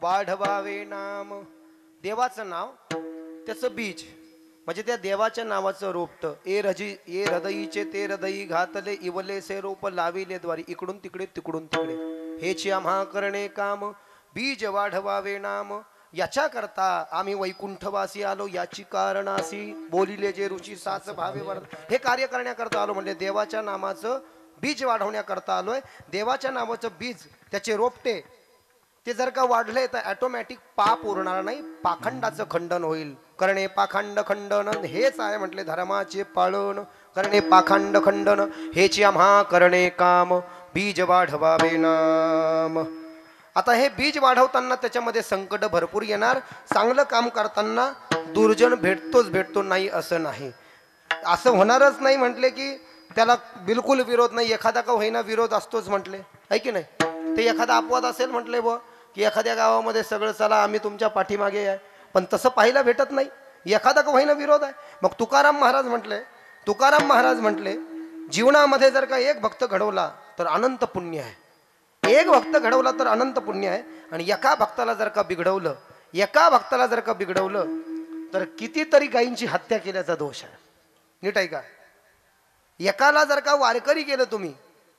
वाढवावे नाम. देवाचं नाव त्याचं बीज म्हणजे त्या देवाच्या नावाचं रोपट. ए हृदयीचे ते हृदयी घातले इवले से रोप लाविले द्वारी. इकडून तिकडे तिकडून तिकडे. हेची आम्हा करणे काम बीज वाढवावे नाम. याच्या करता आम्ही वैकुंठवासी आलो, याची कारणासी बोलिले जे रुची साच भावे वर्ध. हे कार्य करण्याकरता आलो म्हणजे देवाच्या नामाचं बीज वाढवण्याकरता आलोय. देवाच्या नावाचं बीज, त्याचे रोपटे ते जर का वाढले तर ऑटोमॅटिक पाप उरणार नाही, पाखंडाचं खंडन होईल. करणे पाखंड खंडन हेच आहे म्हटले धर्माचे पालन. करणे पाखंड खंडन हेची आम्हा करणे काम बीज वाढवावे नाम. आता हे बीज वाढवताना त्याच्यामध्ये संकट भरपूर येणार. चांगलं काम करताना दुर्जन भेटतो नाही असं नाही. असं होणारच नाही म्हटले की त्याला बिलकुल विरोध नाही. एखादा का होईना विरोध असतोच म्हटले, आहे की नाही. ते एखादा अपवाद असेल म्हटले व की एखाद्या गावामध्ये सगळं चला आम्ही तुमच्या पाठीमागे आहे, पण तसं पाहायला भेटत नाही. एखादा का होईना विरोध आहे. मग तुकाराम महाराज म्हटले जीवनामध्ये जर का एक भक्त घडवला तर अनंत पुण्य आहे. एक भक्त घडवला तर अनंत पुण्य आहे. आणि एका भक्ताला जर का बिघडवलं तर कितीतरी गायींची हत्या केल्याचा दोष आहे. नीट आहे का. एकाला जर का वारकरी केलं तुम्ही,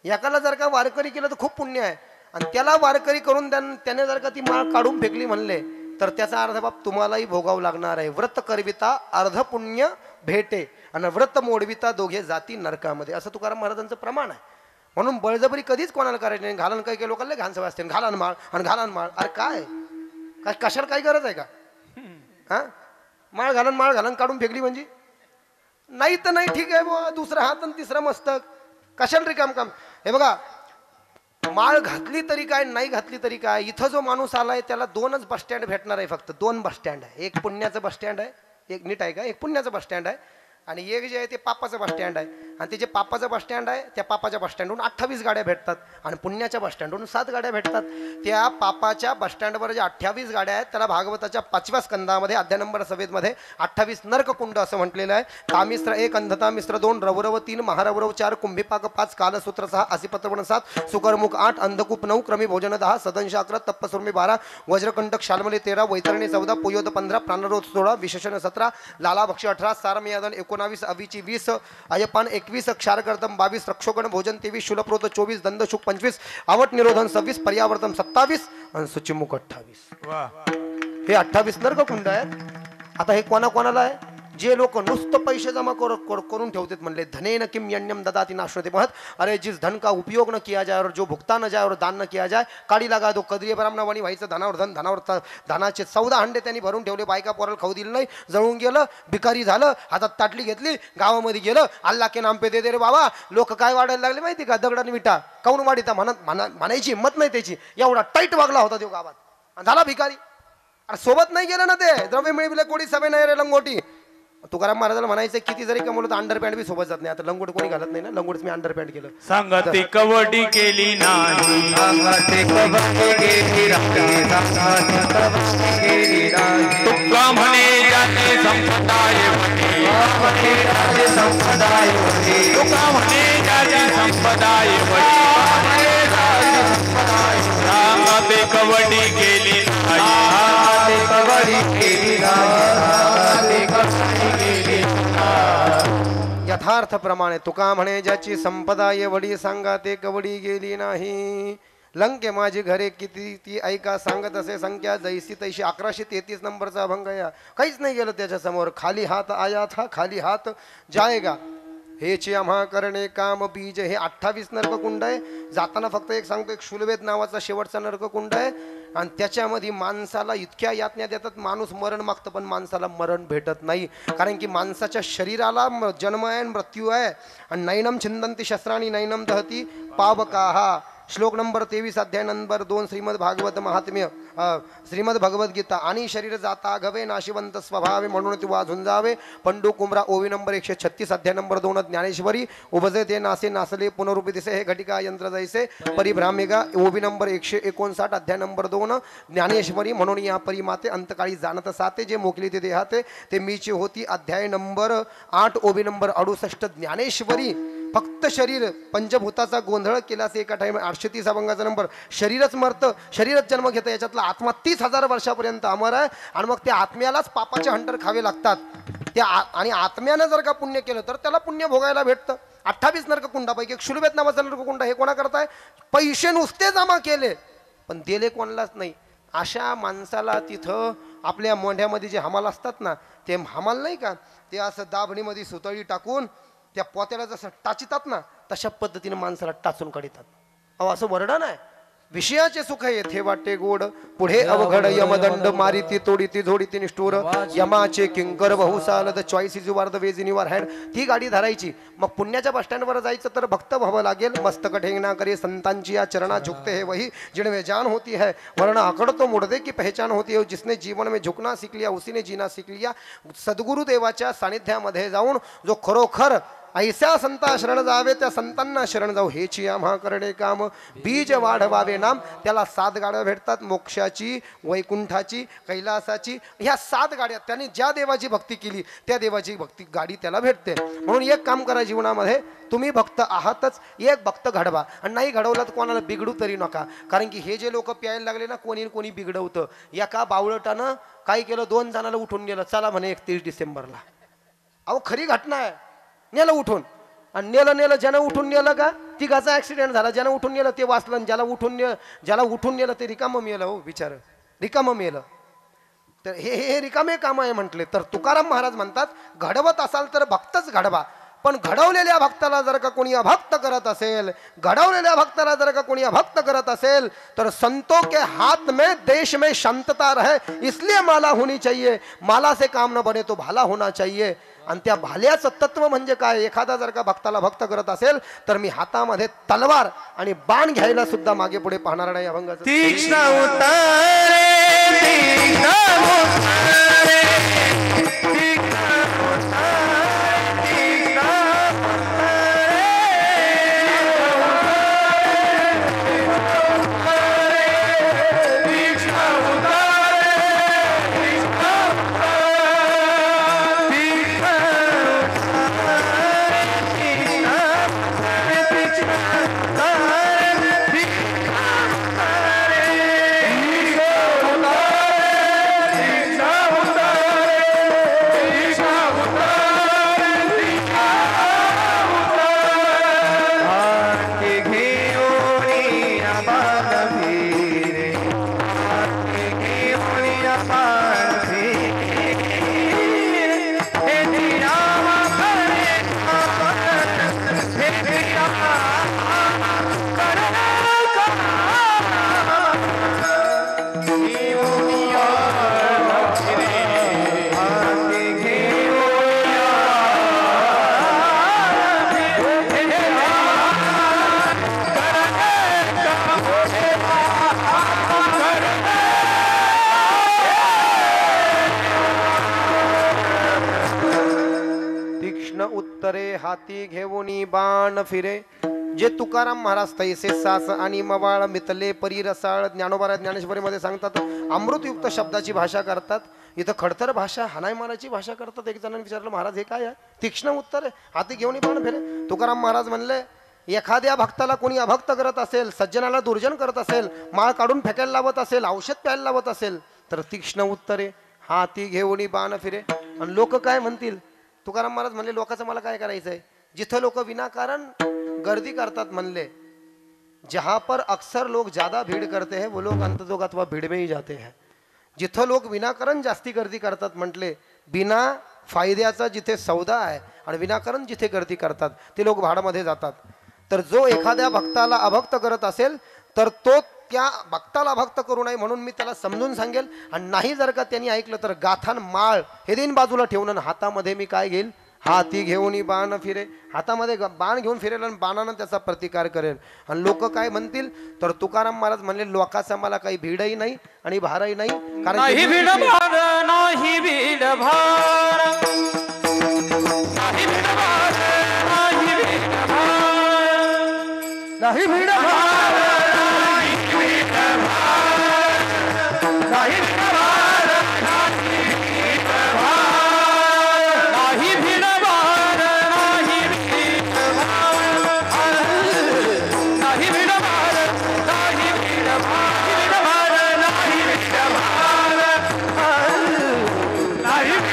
एकाला जर का वारकरी केलं तर खूप पुण्य आहे. आणि त्याला वारकरी करून त्याने जर का ती माळ काढून फेकली म्हणले तर त्याचा अर्ध बाप तुम्हालाही भोगावं लागणार आहे. व्रत करविता अर्ध पुण्य भेटे आणि व्रत मोडविता दोघे जाती नरकामध्ये, असं तुकाराम महाराजांचं प्रमाण आहे. म्हणून बळजबरी कधीच कोणाला करायची नाही. घालन काही लोकांना घाण सवय असते, घालन माळ आणि घालन माळ. अरे काय कशाला काही गरज आहे का. हा माळ घालन काढून फेकली म्हणजे नाही तर नाही, ठीक आहे बुवा, दुसरा हात आणि तिसरा मस्तक, कशाला रिकाम काम. हे बघा, माळ घातली तरी काय, नाही घातली तरी काय, इथं जो माणूस आलाय त्याला दोनच बस स्टँड भेटणार आहे. फक्त 2 बस स्टँड आहे. एक पुण्याचं बस स्टँड आहे, एक नीट आहे का, एक पुण्याचं बस स्टँड आहे आणि एक जे आहे ते पापाचं बस स्टँड आहे. आणि ते जे पापाचं बस स्टँड आहे त्या पापाच्या बस स्टँडवरून 28 गाड्या भेटतात आणि पुण्याच्या बस स्टँडवरून 7 गाड्या भेटतात. त्या पापाच्या बस स्टँडवर जे 28 गाड्या आहेत त्याला भागवताच्या 5व्या स्कंदामध्ये अध्याय नंबर 27 28 नरककुंड असं म्हटलेलं आहे. कामिश्र 1, अंधता मिश्र 2, रवरव 3, महारवरव 4, कुंभीपाक 5, कालसूत्र 6, असिपत्रवण 7, सुकरमुख 8, अंधकूप 9, क्रमी भोजन 10, सदंश 11, तप्पसुर्मी 12, वज्रकंटक शालमली 13, वैतरणी 14, पुयोद 15, प्राणरोध 16, विशेषण 17, लालाभक्षी 18, सारमयादन 19, अविची 20, अयपान 21, क्षारकर्तम 22, रक्षोगण भोजन 23, शूलप्रोत 24, दंदशुक 25, आवट निरोधन 26, पर्यावर्तन 27 आणि सुचिमुख 28. हे 28 नरककुंड आहेत. आता हे कोणाला आहे? जे लोक नुसतं पैसे जमा करून ठेवतात म्हणले धनेन किम यण्यम ददाति नाश्वते महत. अरे जिस धन का उपयोग न किया जाए और जो भुगता न जाए और दान न किया जाए, काडी लगा दो कदरी ब्राह्मणवाणी व्हायचं. धनावर धन, धनावर धनाचे 14 हंडे त्यांनी भरून ठेवले. बायका पोराला खाऊ दिलं नाही, जळून गेलं, भिकारी झालं, हातात ताटली घेतली, गावामध्ये गेलं, अल्लाह के नाम पे दे दे रे बाबा. लोक काय वाढायला लागले माहिती का? दगडाने विटा काऊन वाढीता म्हणायची हिंमत नाही त्याची. एवढा टाईट वागला होता तो गावात, झाला भिकारी. अरे सोबत नाही गेलं ना ते. द्रव्य मिळविले कोणी सभे नाही रे लंगोटी. तुकाराम महाराजाला म्हणायचं किती जरी कमवलं तर अंडरपॅन्ट बी सोबत जात नाही. आता लंगोट कोणी घालत नाही ना, लंगोटच मी अंडरपॅन्ट केलं. सांगते कबड्डी केली नाही, सांगते कबड्डी केली नाही, तुका म्हणे जाते संपदाय तुका म्हणे जाते संपदाय सांगते कबड्डी केली नाही, कबड्डी केली नाही. यथार्थ प्रमाणे तुका म्हणे ज्याची संपदा एवढी सांगा ते कवडी गेली नाही. लंके माझी घरे किती ती ऐका सांगत असे संख्या जैसी तैशी. 1133 नंबरचा अभंग या. काहीच नाही गेलं त्याच्या समोर. खाली हात आया था खाली हात जाएगा. हेची आम्हा करणे काम बीज. हे 28 नरककुंड आहे. जाताना फक्त एक सांगतो, एक शूलवेद नावाचा शेवटचा नरककुंड आहे आणि त्याच्यामध्ये माणसाला इतक्या यातन्या देतात. माणूस मरण मागतं पण माणसाला मरण भेटत नाही. कारण की माणसाच्या शरीराला जन्म आहे, मृत्यू आहे. आणि नैनम छिंदंती शस्त्राणी नैनम दहती पावकाहा. श्लोक नंबर 23 अध्याय नंबर 2 श्रीमद भागवत महात्म्य, श्रीमद भगवद्गीता. आणि शरीर जाता घवे नाशिवंत स्वभावे म्हणून ती वाजून जावे. पंडू कुमरा ओवी नंबर 136 अध्याय नंबर 2 ज्ञानेश्वरी. उभजे ते नासे नासले पुनरुपी दिसे हे घटिका यंत्र जैसे परिभ्रामिका. ओवी नंबर 159 अध्याय नंबर 2 ज्ञानेश्वरी. म्हणून या परिमाते अंतकाळी जाणत साते जे मोकली ते देहाते ते मीची होती. अध्याय नंबर 8 ओवी नंबर 68 ज्ञानेश्वरी. फक्त शरीर पंचभूताचा गोंधळ केलास एका टाइम. 830 अभंगाचा नंबर. शरीरच मरतं, शरीरच जन्म घेतं. याच्यातला आत्मा 30,000 वर्षापर्यंत अमर आहे आणि मग त्या आत्म्यालाच पापाचे हंटर खावे लागतात. त्या आणि आत्म्यानं जर का पुण्य केलं तर त्याला पुण्य भोगायला भेटतं. 28 नरककुंडापैकी एक शूलवेद नावाचा नरककुंड. हे कोणा करताय? पैसे नुसते जमा केले पण दिले कोणालाच नाही. अशा माणसाला तिथं आपल्या मोंढ्यामध्ये जे हमाल असतात ना, ते हमाल नाही का, ते असं दाभणीमध्ये सुतळी टाकून त्या पोत्याला जसं टाचितात ना, तशा पद्धतीने माणसाला टाचून काढतात. अहो असं वर्णन आहे. विषयाचे सुख येथे वाटे गोड, पुढे अवघड यमदंड मारिती तोडीती झोडीती निष्ठुर. यमाचे किंकर बहुसाल the choice is your the ways in your hand. ती गाडी धरायची. मग पुण्याच्या बस स्टँडवर जायचं तर भक्त व्हावं लागेल. मस्तक ठेंगना करे संतांची या चरणा झुकते है वही जिनमें जान होती है, वरना आकड़ तो मुर्दे की पहचान होती है. जिसने जीवन में झुकना सीख लिया उसीने जीना सीख लिया. सद्गुरुदेवाच्या सानिध्यामध्ये जाऊन जो खरोखर ऐसा संता शरण जावे त्या संतांना शरण जाऊ. हेची आम्हा करणे काम बीज वाढवावे नाम. त्याला 7 गाड्या भेटतात. मोक्षाची, वैकुंठाची, कैलासाची. ह्या 7 गाड्या त्याने ज्या देवाची भक्ती केली त्या देवाची भक्ती गाडी त्याला भेटते. म्हणून एक काम करा जीवनामध्ये, तुम्ही भक्त आहातच, एक भक्त घडवा. आणि नाही घडवलं तर कोणाला बिघडू तरी नका. कारण की हे जे लोक प्यायला लागले ना, कोणी बिघडवतं. एका बावळटानं काय केलं, 2 जणाला उठून गेलं, चला म्हणे 31 डिसेंबरला. अहो खरी घटना आहे. नेलं उठून आणि नेलं ज्यानं उठून नेलं का तिघाचा ऍक्सिडेंट झाला. ज्यानं उठून नेलं ते वाचलं आणि ज्याला उठून नेलं ते रिकामं मेलं. हो बिचार, रिकामं मेलं. तर हे रिकामे काम आहे म्हटले. तर तुकाराम महाराज म्हणतात, घडवत असाल तर भक्तच घडवा. पण घडवलेल्या भक्ताला जर का कोणी अभक्त करत असेल, घडवलेल्या भक्ताला जर का कोणी अभक्त करत असेल तर संतों के हाथ में देश में शांतता रहे इसलिए माला होनी चाहिए. माला से काम न बने तो भाला होना चाहिए. आणि त्या भाल्याचं तत्व म्हणजे काय? एखादा जर का भक्ताला भक्त करत असेल तर मी हातामध्ये तलवार आणि बाण घ्यायला सुद्धा मागे पुढे पाहणार नाही. अभंगाचं तीक्ष्ण उतारे, तीक्ष्ण उतारे, तीक्ष्ण उतारे, तीक्ष्ण उतारे. तीक्ष्ण उत्तरे हाती घेऊनी बाण फिरे. जे तुकाराम महाराज तैसे सास आणि मवाळ मितले परी रसाळ ज्ञानोबा ज्ञानेश्वरीमध्ये सांगतात अमृतयुक्त शब्दाची भाषा करतात. इथं खडतर भाषा हाणाय मारायची भाषा करतात. एक जणांनी विचारलं महाराज हे काय आहे? तीक्ष्ण उत्तर आहे हाती घेऊन बाण फिरे. तुकाराम महाराज म्हणले एखाद्या भक्ताला कोणी अभक्त करत असेल, सज्जनाला दुर्जन करत असेल, माळ काढून फेकायला लावत असेल, औषध प्यायला लावत असेल तर तीक्ष्ण उत्तरे हाती घेऊन बाण फिरे. आणि लोक काय म्हणतील? तुकाराम महाराज म्हणले लोकांचं मला काय करायचंय? जिथं लोक विनाकारण गर्दी करतात म्हणले जहां पर अक्सर लोग ज्यादा भीड़ करते हैं वो लोग अंततोग अथवा भीड़ में ही जाते हैं. जिथं लोक विनाकारण जास्ती गर्दी करतात म्हटले बिना फायद्याचा जिथे सौदा आहे आणि विनाकारण जिथे गर्दी करतात ते लोक भाडामध्ये जातात. तर जो एखाद्या भक्ताला अभक्त करत असेल तर तो त्या भक्ताला अभक्त करू नये म्हणून मी त्याला समजून सांगेल. आणि नाही जर का त्यांनी ऐकलं तर गाथान माळ हे दिन बाजूला ठेवून हातामध्ये मी काय घेईल? हाती घेऊन बाण फिरे. हातामध्ये बाण घेऊन फिरेल आणि बाणानं त्याचा प्रतिकार करेल. आणि लोक काय म्हणतील? तर तुकाराम महाराज म्हणले लोकाचा मला काही भीडही नाही आणि भारही नाही. कारण नाही भीड भार, नाही भीड भार, नाही भीड भार, नाही भीड भार, नाही भीड भार, नाही भीड भार, नाही भीड भार, नाही भीड भार, नाही भीड भार, नाही भीड भार, नाही भीड भार, नाही भीड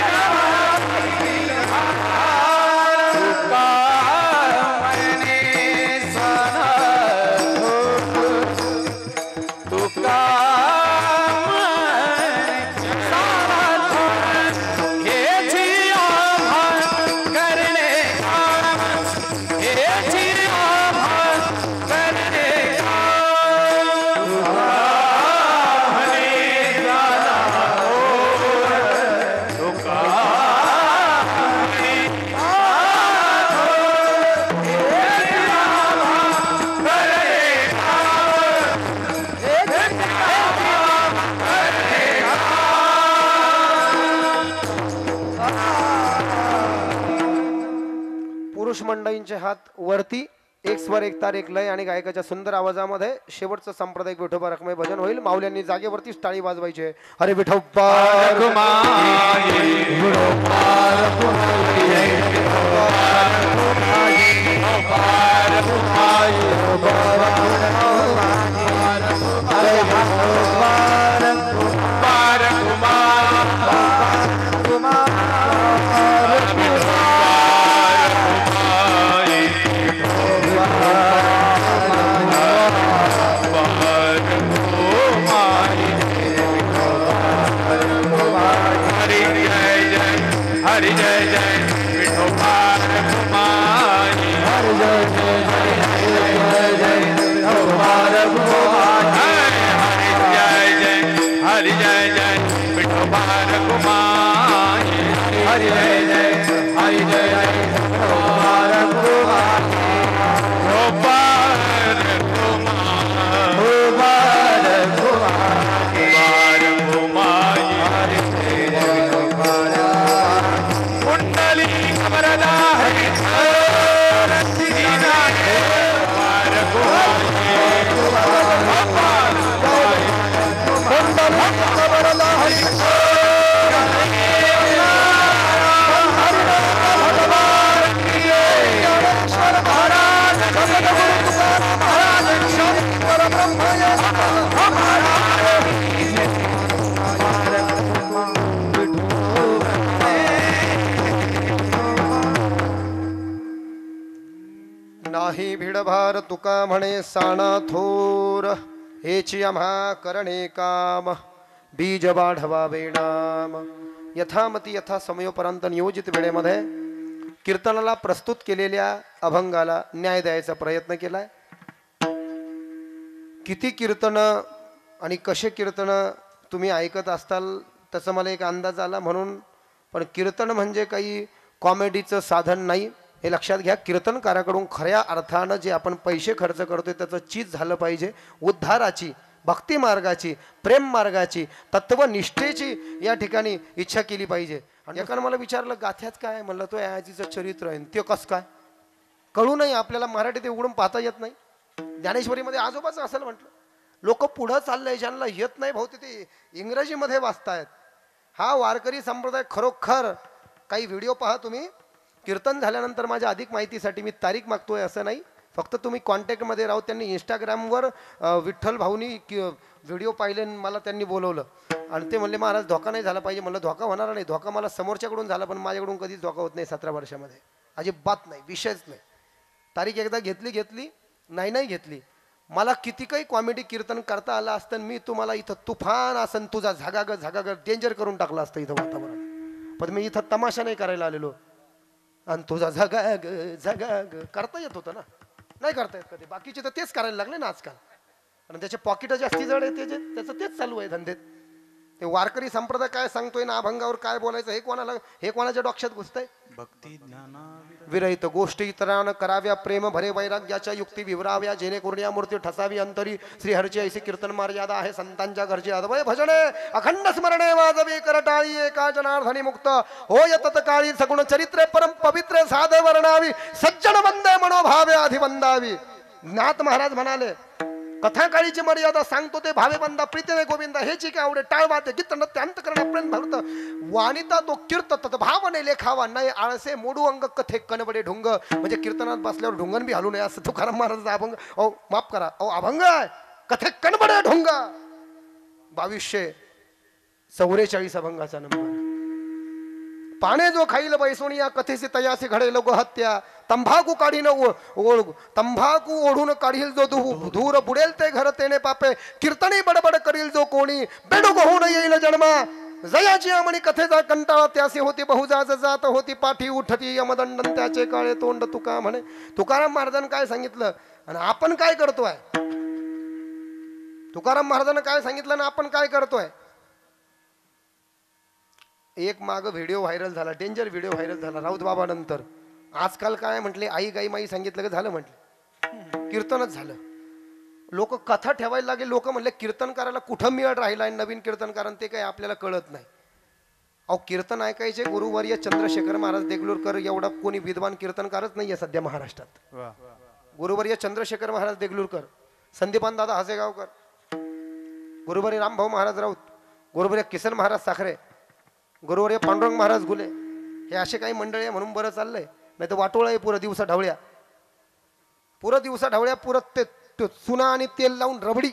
पुरुष मंडळींचे हात वरती. एक स्वर एक तार एक लय आणि गायकाच्या सुंदर आवाजामध्ये शेवटचं सांप्रदायिक विठोबा रखमाई भजन होईल. माऊल्यांनी जागेवरतीच टाळी वाजवायची आहे. अरे विठोबा हरि जय जय विठोबा रखमाई. हरि जय जय, हरि जय जय विठोबा रखमाई. हरि जय जय विठोबा रखमाई. हरि जय जय, हरि जय जय विठोबा रखमाई. विठोबा रखमाई, हरि जय जय विठोबा कुंडली कमरदा हरि रसीना है कुंडली कमरदा हरि नाही भिडभार तुका म्हणे साणा थोर. हेची आम्हा करणे काम बीज वाढवावे नाम. यथामती यथा समयोपर्यंत नियोजित वेळेमध्ये कीर्तनाला प्रस्तुत केलेल्या अभंगाला न्याय द्यायचा प्रयत्न केलाय. किती कीर्तन आणि कसे कीर्तन तुम्ही ऐकत असताल त्याचा मला एक अंदाज आला म्हणून. पण कीर्तन म्हणजे काही कॉमेडीचं साधन नाही हे लक्षात घ्या. कीर्तनकाराकडून खऱ्या अर्थानं जे आपण पैसे खर्च करतोय त्याचं चीज झालं पाहिजे. उद्धाराची, भक्ती मार्गाची, प्रेम मार्गाची, तत्वनिष्ठेची या ठिकाणी इच्छा केली पाहिजे. एकानं मला विचारलं गाथ्याच काय, म्हणलं तो आजीचं चरित्र आहे. ते कसं काय कळू नाही आपल्याला, मराठीत उघडून पाहता येत नाही. ज्ञानेश्वरीमध्ये आजोबाचं असेल म्हटलं. लोक पुढं चाललंय, ज्यांना येत नाही भाऊ ते इंग्रजीमध्ये वाचतायत. हा वारकरी संप्रदाय खरोखर. काही व्हिडिओ पहा तुम्ही. कीर्तन झाल्यानंतर माझ्या अधिक माहितीसाठी मी तारीख मागतोय असं नाही, फक्त तुम्ही कॉन्टॅक्टमध्ये राहू. त्यांनी इंस्टाग्रामवर विठ्ठल भाऊनी व्हिडिओ पाहिले, मला त्यांनी बोलवलं आणि ते म्हणले महाराज धोका नाही झाला पाहिजे. म्हणलं धोका होणार नाही, धोका मला समोरच्याकडून झाला पण माझ्याकडून कधीच धोका होत नाही 17 वर्षामध्ये, अजिबात नाही, विषयच नाही. तारीख एकदा घेतली नाही घेतली. मला किती काही कॉमेडी कीर्तन करता आलं असतं, मी तुम्हाला इथं तुफान असन तुझा झगाग डेंजर करून टाकलं असतं इथं वातावरण. पण मी इथं तमाशा नाही करायला आलेलो आणि तुझा झगाग करता येत होतं ना, नाही करता येत कधी. बाकीचे तर तेच करायला लागले ना आजकाल, आणि त्याचे पॉकेट जास्ती जड आहे, त्याचं तेच चालू आहे धंदेत. ते वारकरी संप्रदाय काय सांगतोय ना, अभंगावर काय बोलायचं हे कोणाच्या डोक्यात घुसतंय. भक्ती ज्ञाना विरहित गोष्टी इतरांना कराव्या, प्रेम भरे वैराग्याच्या युक्ती विवराव्या, जेणेकरून या मूर्ती ठसावी अंतरी. श्रीहरची ऐसी कीर्तन मर्यादा आहे, संतांच्या घरची अद्वय भजने अखंड स्मरणे वाजवी करटाळी, एका जनार्दनी मुक्त होय तत्काळी. सगुण चरित्रे परम पवित्रे साधे वर्णावी, सज्जन वंदे मनोभावे अधिवंदावी. नाथ महाराज म्हणाले कथाकाळीची मर्यादा सांगतो ते भावे बंदा प्रीतीने गोविंदा. हे जी काय आवडे टाळ वाद्य गीत नृत्य अंतकरण प्रेम भरत वाणिता तो कीर्त तत भावने लेखावा, नाही आळसे मोडू अंग कथे कनबडे ढुंग. म्हणजे कीर्तनात बसल्यावर ढुंगण बी हलू नये असं तुकाराम महाराजांचा अभंग. माफ करा, अभंग आहे कथे कनबडे ढुंग. 2244 अभंगाचा नंबर. पाने जो खाईल बैसोनी या कथेसी तयासी घडेल गोहत्या. तंबाखू काढीन तंबाखू ओढून काढील जो धूर बुडेल ते घर तेने पापे. कीर्तनी बडबड करील जो कोणी बेडूक होऊन येईल जन्मा. जयाची आमणी कथेचा कंटाळा त्यासी होती बहुजाज जात होती पाठी उठती यमदंडन त्याचे काळे तोंड तुका म्हणे. तुकाराम महाराजांनी काय सांगितलं आणि आपण काय करतोय. तुकाराम महाराजांनी काय सांगितलं आणि आपण काय करतोय. एक माग व्हिडिओ व्हायरल झाला, डेंजर व्हिडिओ व्हायरल झाला राऊत बाबा नंतर. आजकाल काय म्हटले, आई गाई माई सांगितलं का झालं म्हटलं, कीर्तनच झालं. लोक कथा ठेवायला लागले. लोक म्हणले कीर्तन करायला कुठं मिळत राहिलाय नवीन कीर्तनकारण, ते काय आपल्याला कळत नाही. अहो कीर्तन ऐकायचे गुरुवर्य चंद्रशेखर महाराज देगलूरकर एवढा कोणी विद्वान कीर्तनकारच नाहीये सध्या महाराष्ट्रात. गुरुवर्य चंद्रशेखर महाराज देगलूरकर, संदीपान दादा हसेगावकर, गुरुवर्य रामभाऊ महाराज राऊत, गुरुवर्य किसन महाराज साखरे, गुरुवर्य पांडुरंग महाराज गुले, हे असे काही मंडळी आहे म्हणून बरं चाललंय. नाही तर वाटोळा आहे पुरं दिवसा ढवळ्या, पुरं ते चुना आणि तेल लावून रबडी.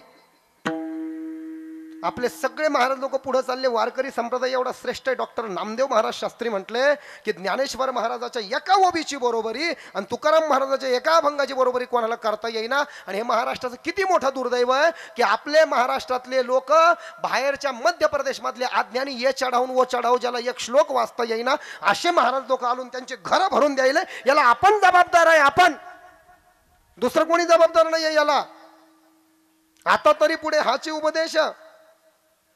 आपले सगळे महाराज लोक पुढे चालले. वारकरी संप्रदाय एवढा श्रेष्ठ आहे. डॉक्टर नामदेव महाराज शास्त्री म्हटले की ज्ञानेश्वर महाराजाच्या एका ओबीची बरोबरी आणि तुकाराम महाराजाच्या एका अभंगाची बरोबरी कोणाला करता येईना. आणि हे महाराष्ट्राचं किती मोठं दुर्दैव आहे की आपले महाराष्ट्रातले लोक बाहेरच्या मध्य प्रदेशमधले अज्ञानी ये चढावून वो चढाव, ज्याला एक श्लोक वाचता येईना असे महाराज लोक आलून त्यांचे घर भरून द्यायला. याला आपण जबाबदार आहे, आपण, दुसरं कोणी जबाबदार नाही याला. आता तरी पुढे हाची उपदेश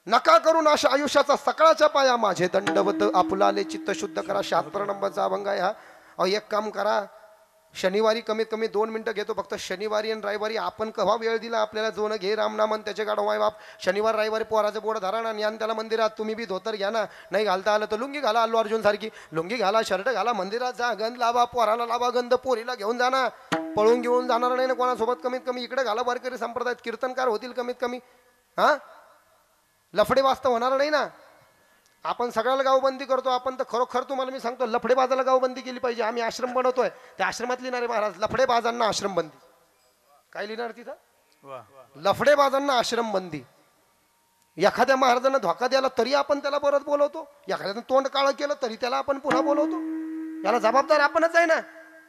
नका करून अशा आयुष्याचा सकाळच्या पाया माझे दंडवत आपुलाले चित्त शुद्ध करा. 76 नंबरचा अभंग आहे हा. एक काम करा, शनिवारी कमीत कमी 2 मिनिटं घेतो फक्त. शनिवारी आणि रविवारी आपण केव्हा वेळ दिला आपल्याला, जोन घे रामनामन त्याचे गाडो वाय बाप. शनिवार रविवारी पोराचं बोर्ड धरा ना, ज्ञान त्याला मंदिरात. तुम्ही बी धोतर घ्या ना, नाही घालता आलं तर लुंगी घाला, अल्लू अर्जुन सारखी लुंगी घाला, शर्ट घाला, मंदिरात जा, गंध लावा, पोराला लावा गंध, पोरीला घेऊन जा ना. पळून घेऊन जाणार नाही ना कोणासोबत. कमीत कमी इकडे घाला. वारकरी संप्रदायात कीर्तनकार होतील कमीत कमी. हा लफडे वाजता होणार नाही ना. आपण सगळ्याला गावबंदी करतो. आपण तर खरोखर तुम्हाला मी सांगतो लफडेबाजाला गावबंदी केली पाहिजे. आम्ही आश्रम बनवतोय, त्या आश्रमात लिहिणारे महाराज लफडेबाजांना आश्रम बंदी. काय लिहिणार तिथं, लफडेबाजांना आश्रम बंदी. एखाद्या महाराजांना धोका द्याला तरी आपण त्याला परत बोलवतो, एखाद्यानं तोंड काळं केलं तरी त्याला आपण पुन्हा बोलवतो. याला जबाबदार आपणच आहे ना.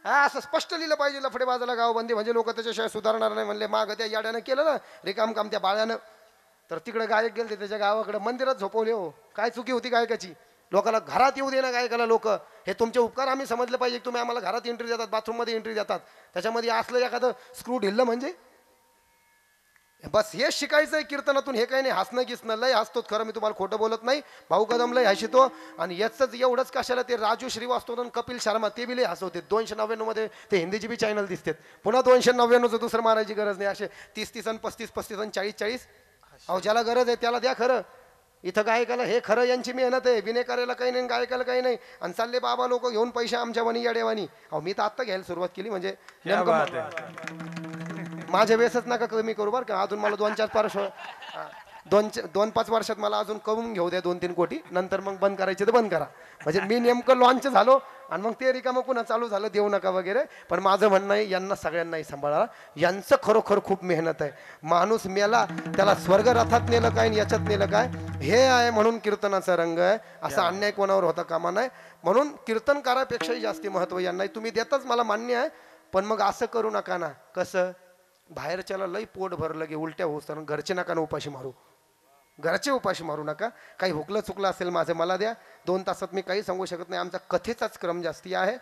हा असं स्पष्ट लिहिलं पाहिजे लफडेबाजाला गावबंदी, म्हणजे लोक त्याच्याशिवाय सुधारणार नाही. म्हणले माग त्या याड्यानं केलं ना रिकाम काम त्या बाळ्यानं, तर तिकडे गायक गेले त्याच्या गावाकडे मंदिरात झोपवले. हो काय चुकी होती गायकाची, लोकांना घरात येऊ दे ना गायकाला. लोक हे तुमचे उपकार आम्ही समजले पाहिजे. तुम्ही आम्हाला घरात एंट्री देतात, बाथरूममध्ये एंट्री देतात, त्याच्यामध्ये असलं एखादं स्क्रू ढिल्लं म्हणजे बस हेच शिकायचं आहे कीर्तनातून. हे काही नाही हसणं गिसणं. लय हसतो खरं, मी तुम्हाला खोटं बोलत नाही. भाऊ कदम लय हसतो. आणि याचंच एवढंच कशाला ते राजू श्रीवास्तव आणि कपिल शर्मा ते बी लय हसवते. 299 मध्ये ते हिंदीची बी चॅनल दिसतात. पुन्हा 299चं दुसरं मारायची गरज नाही. असे 30-30 आणि 35-35 आणि 40-40. अहो ज्याला गरज आहे त्याला द्या खरं. इथं गायकाला हे खरं यांची मेहनत आहे, विनेकरायला काही नाही, गायकाला काही नाही. आणि चालले बाबा लोक घेऊन पैसे आमच्या वनी येडेवानी. अहो मी तर आत्ता घ्यायला सुरुवात केली म्हणजे क्या नेमकं बात है. माझ्या वेळेसच नका कमी करू बरं का. अजून मला 2-5 वर्षात मला अजून कमवून घेऊ द्या 2-3 कोटी, नंतर मग बंद करायचे तर बंद करा. म्हणजे मी नेमकं लॉन्च झालो आणि मग ते रिकामं पुन्हा चालू झालं देऊ नका वगैरे. पण माझं म्हणणं आहे यांना सगळ्यांनाही सांभाळा. यांचं खरोखर खूप मेहनत आहे. माणूस मेला त्याला स्वर्ग रथात नेलं काय आणि याच्यात नेलं काय, हे आहे म्हणून कीर्तनाचा रंग आहे. असा अन्याय कोणावर होता कामा नाही. म्हणून कीर्तनकारापेक्षाही जास्ती महत्व यांना. तुम्ही देताच मला मान्य आहे, पण मग असं करू नका ना. कसं बाहेरच्याला लई पोट भरलं की उलट्या होस तर घरचे नका ना उपाशी मारू. घरचे उपाशी मारू नका. काही हुकलं चुकलं असेल माझं मला द्या. 2 तासात मी काही सांगू शकत नाही. आमचा कथेचाच क्रम जास्ती आहे.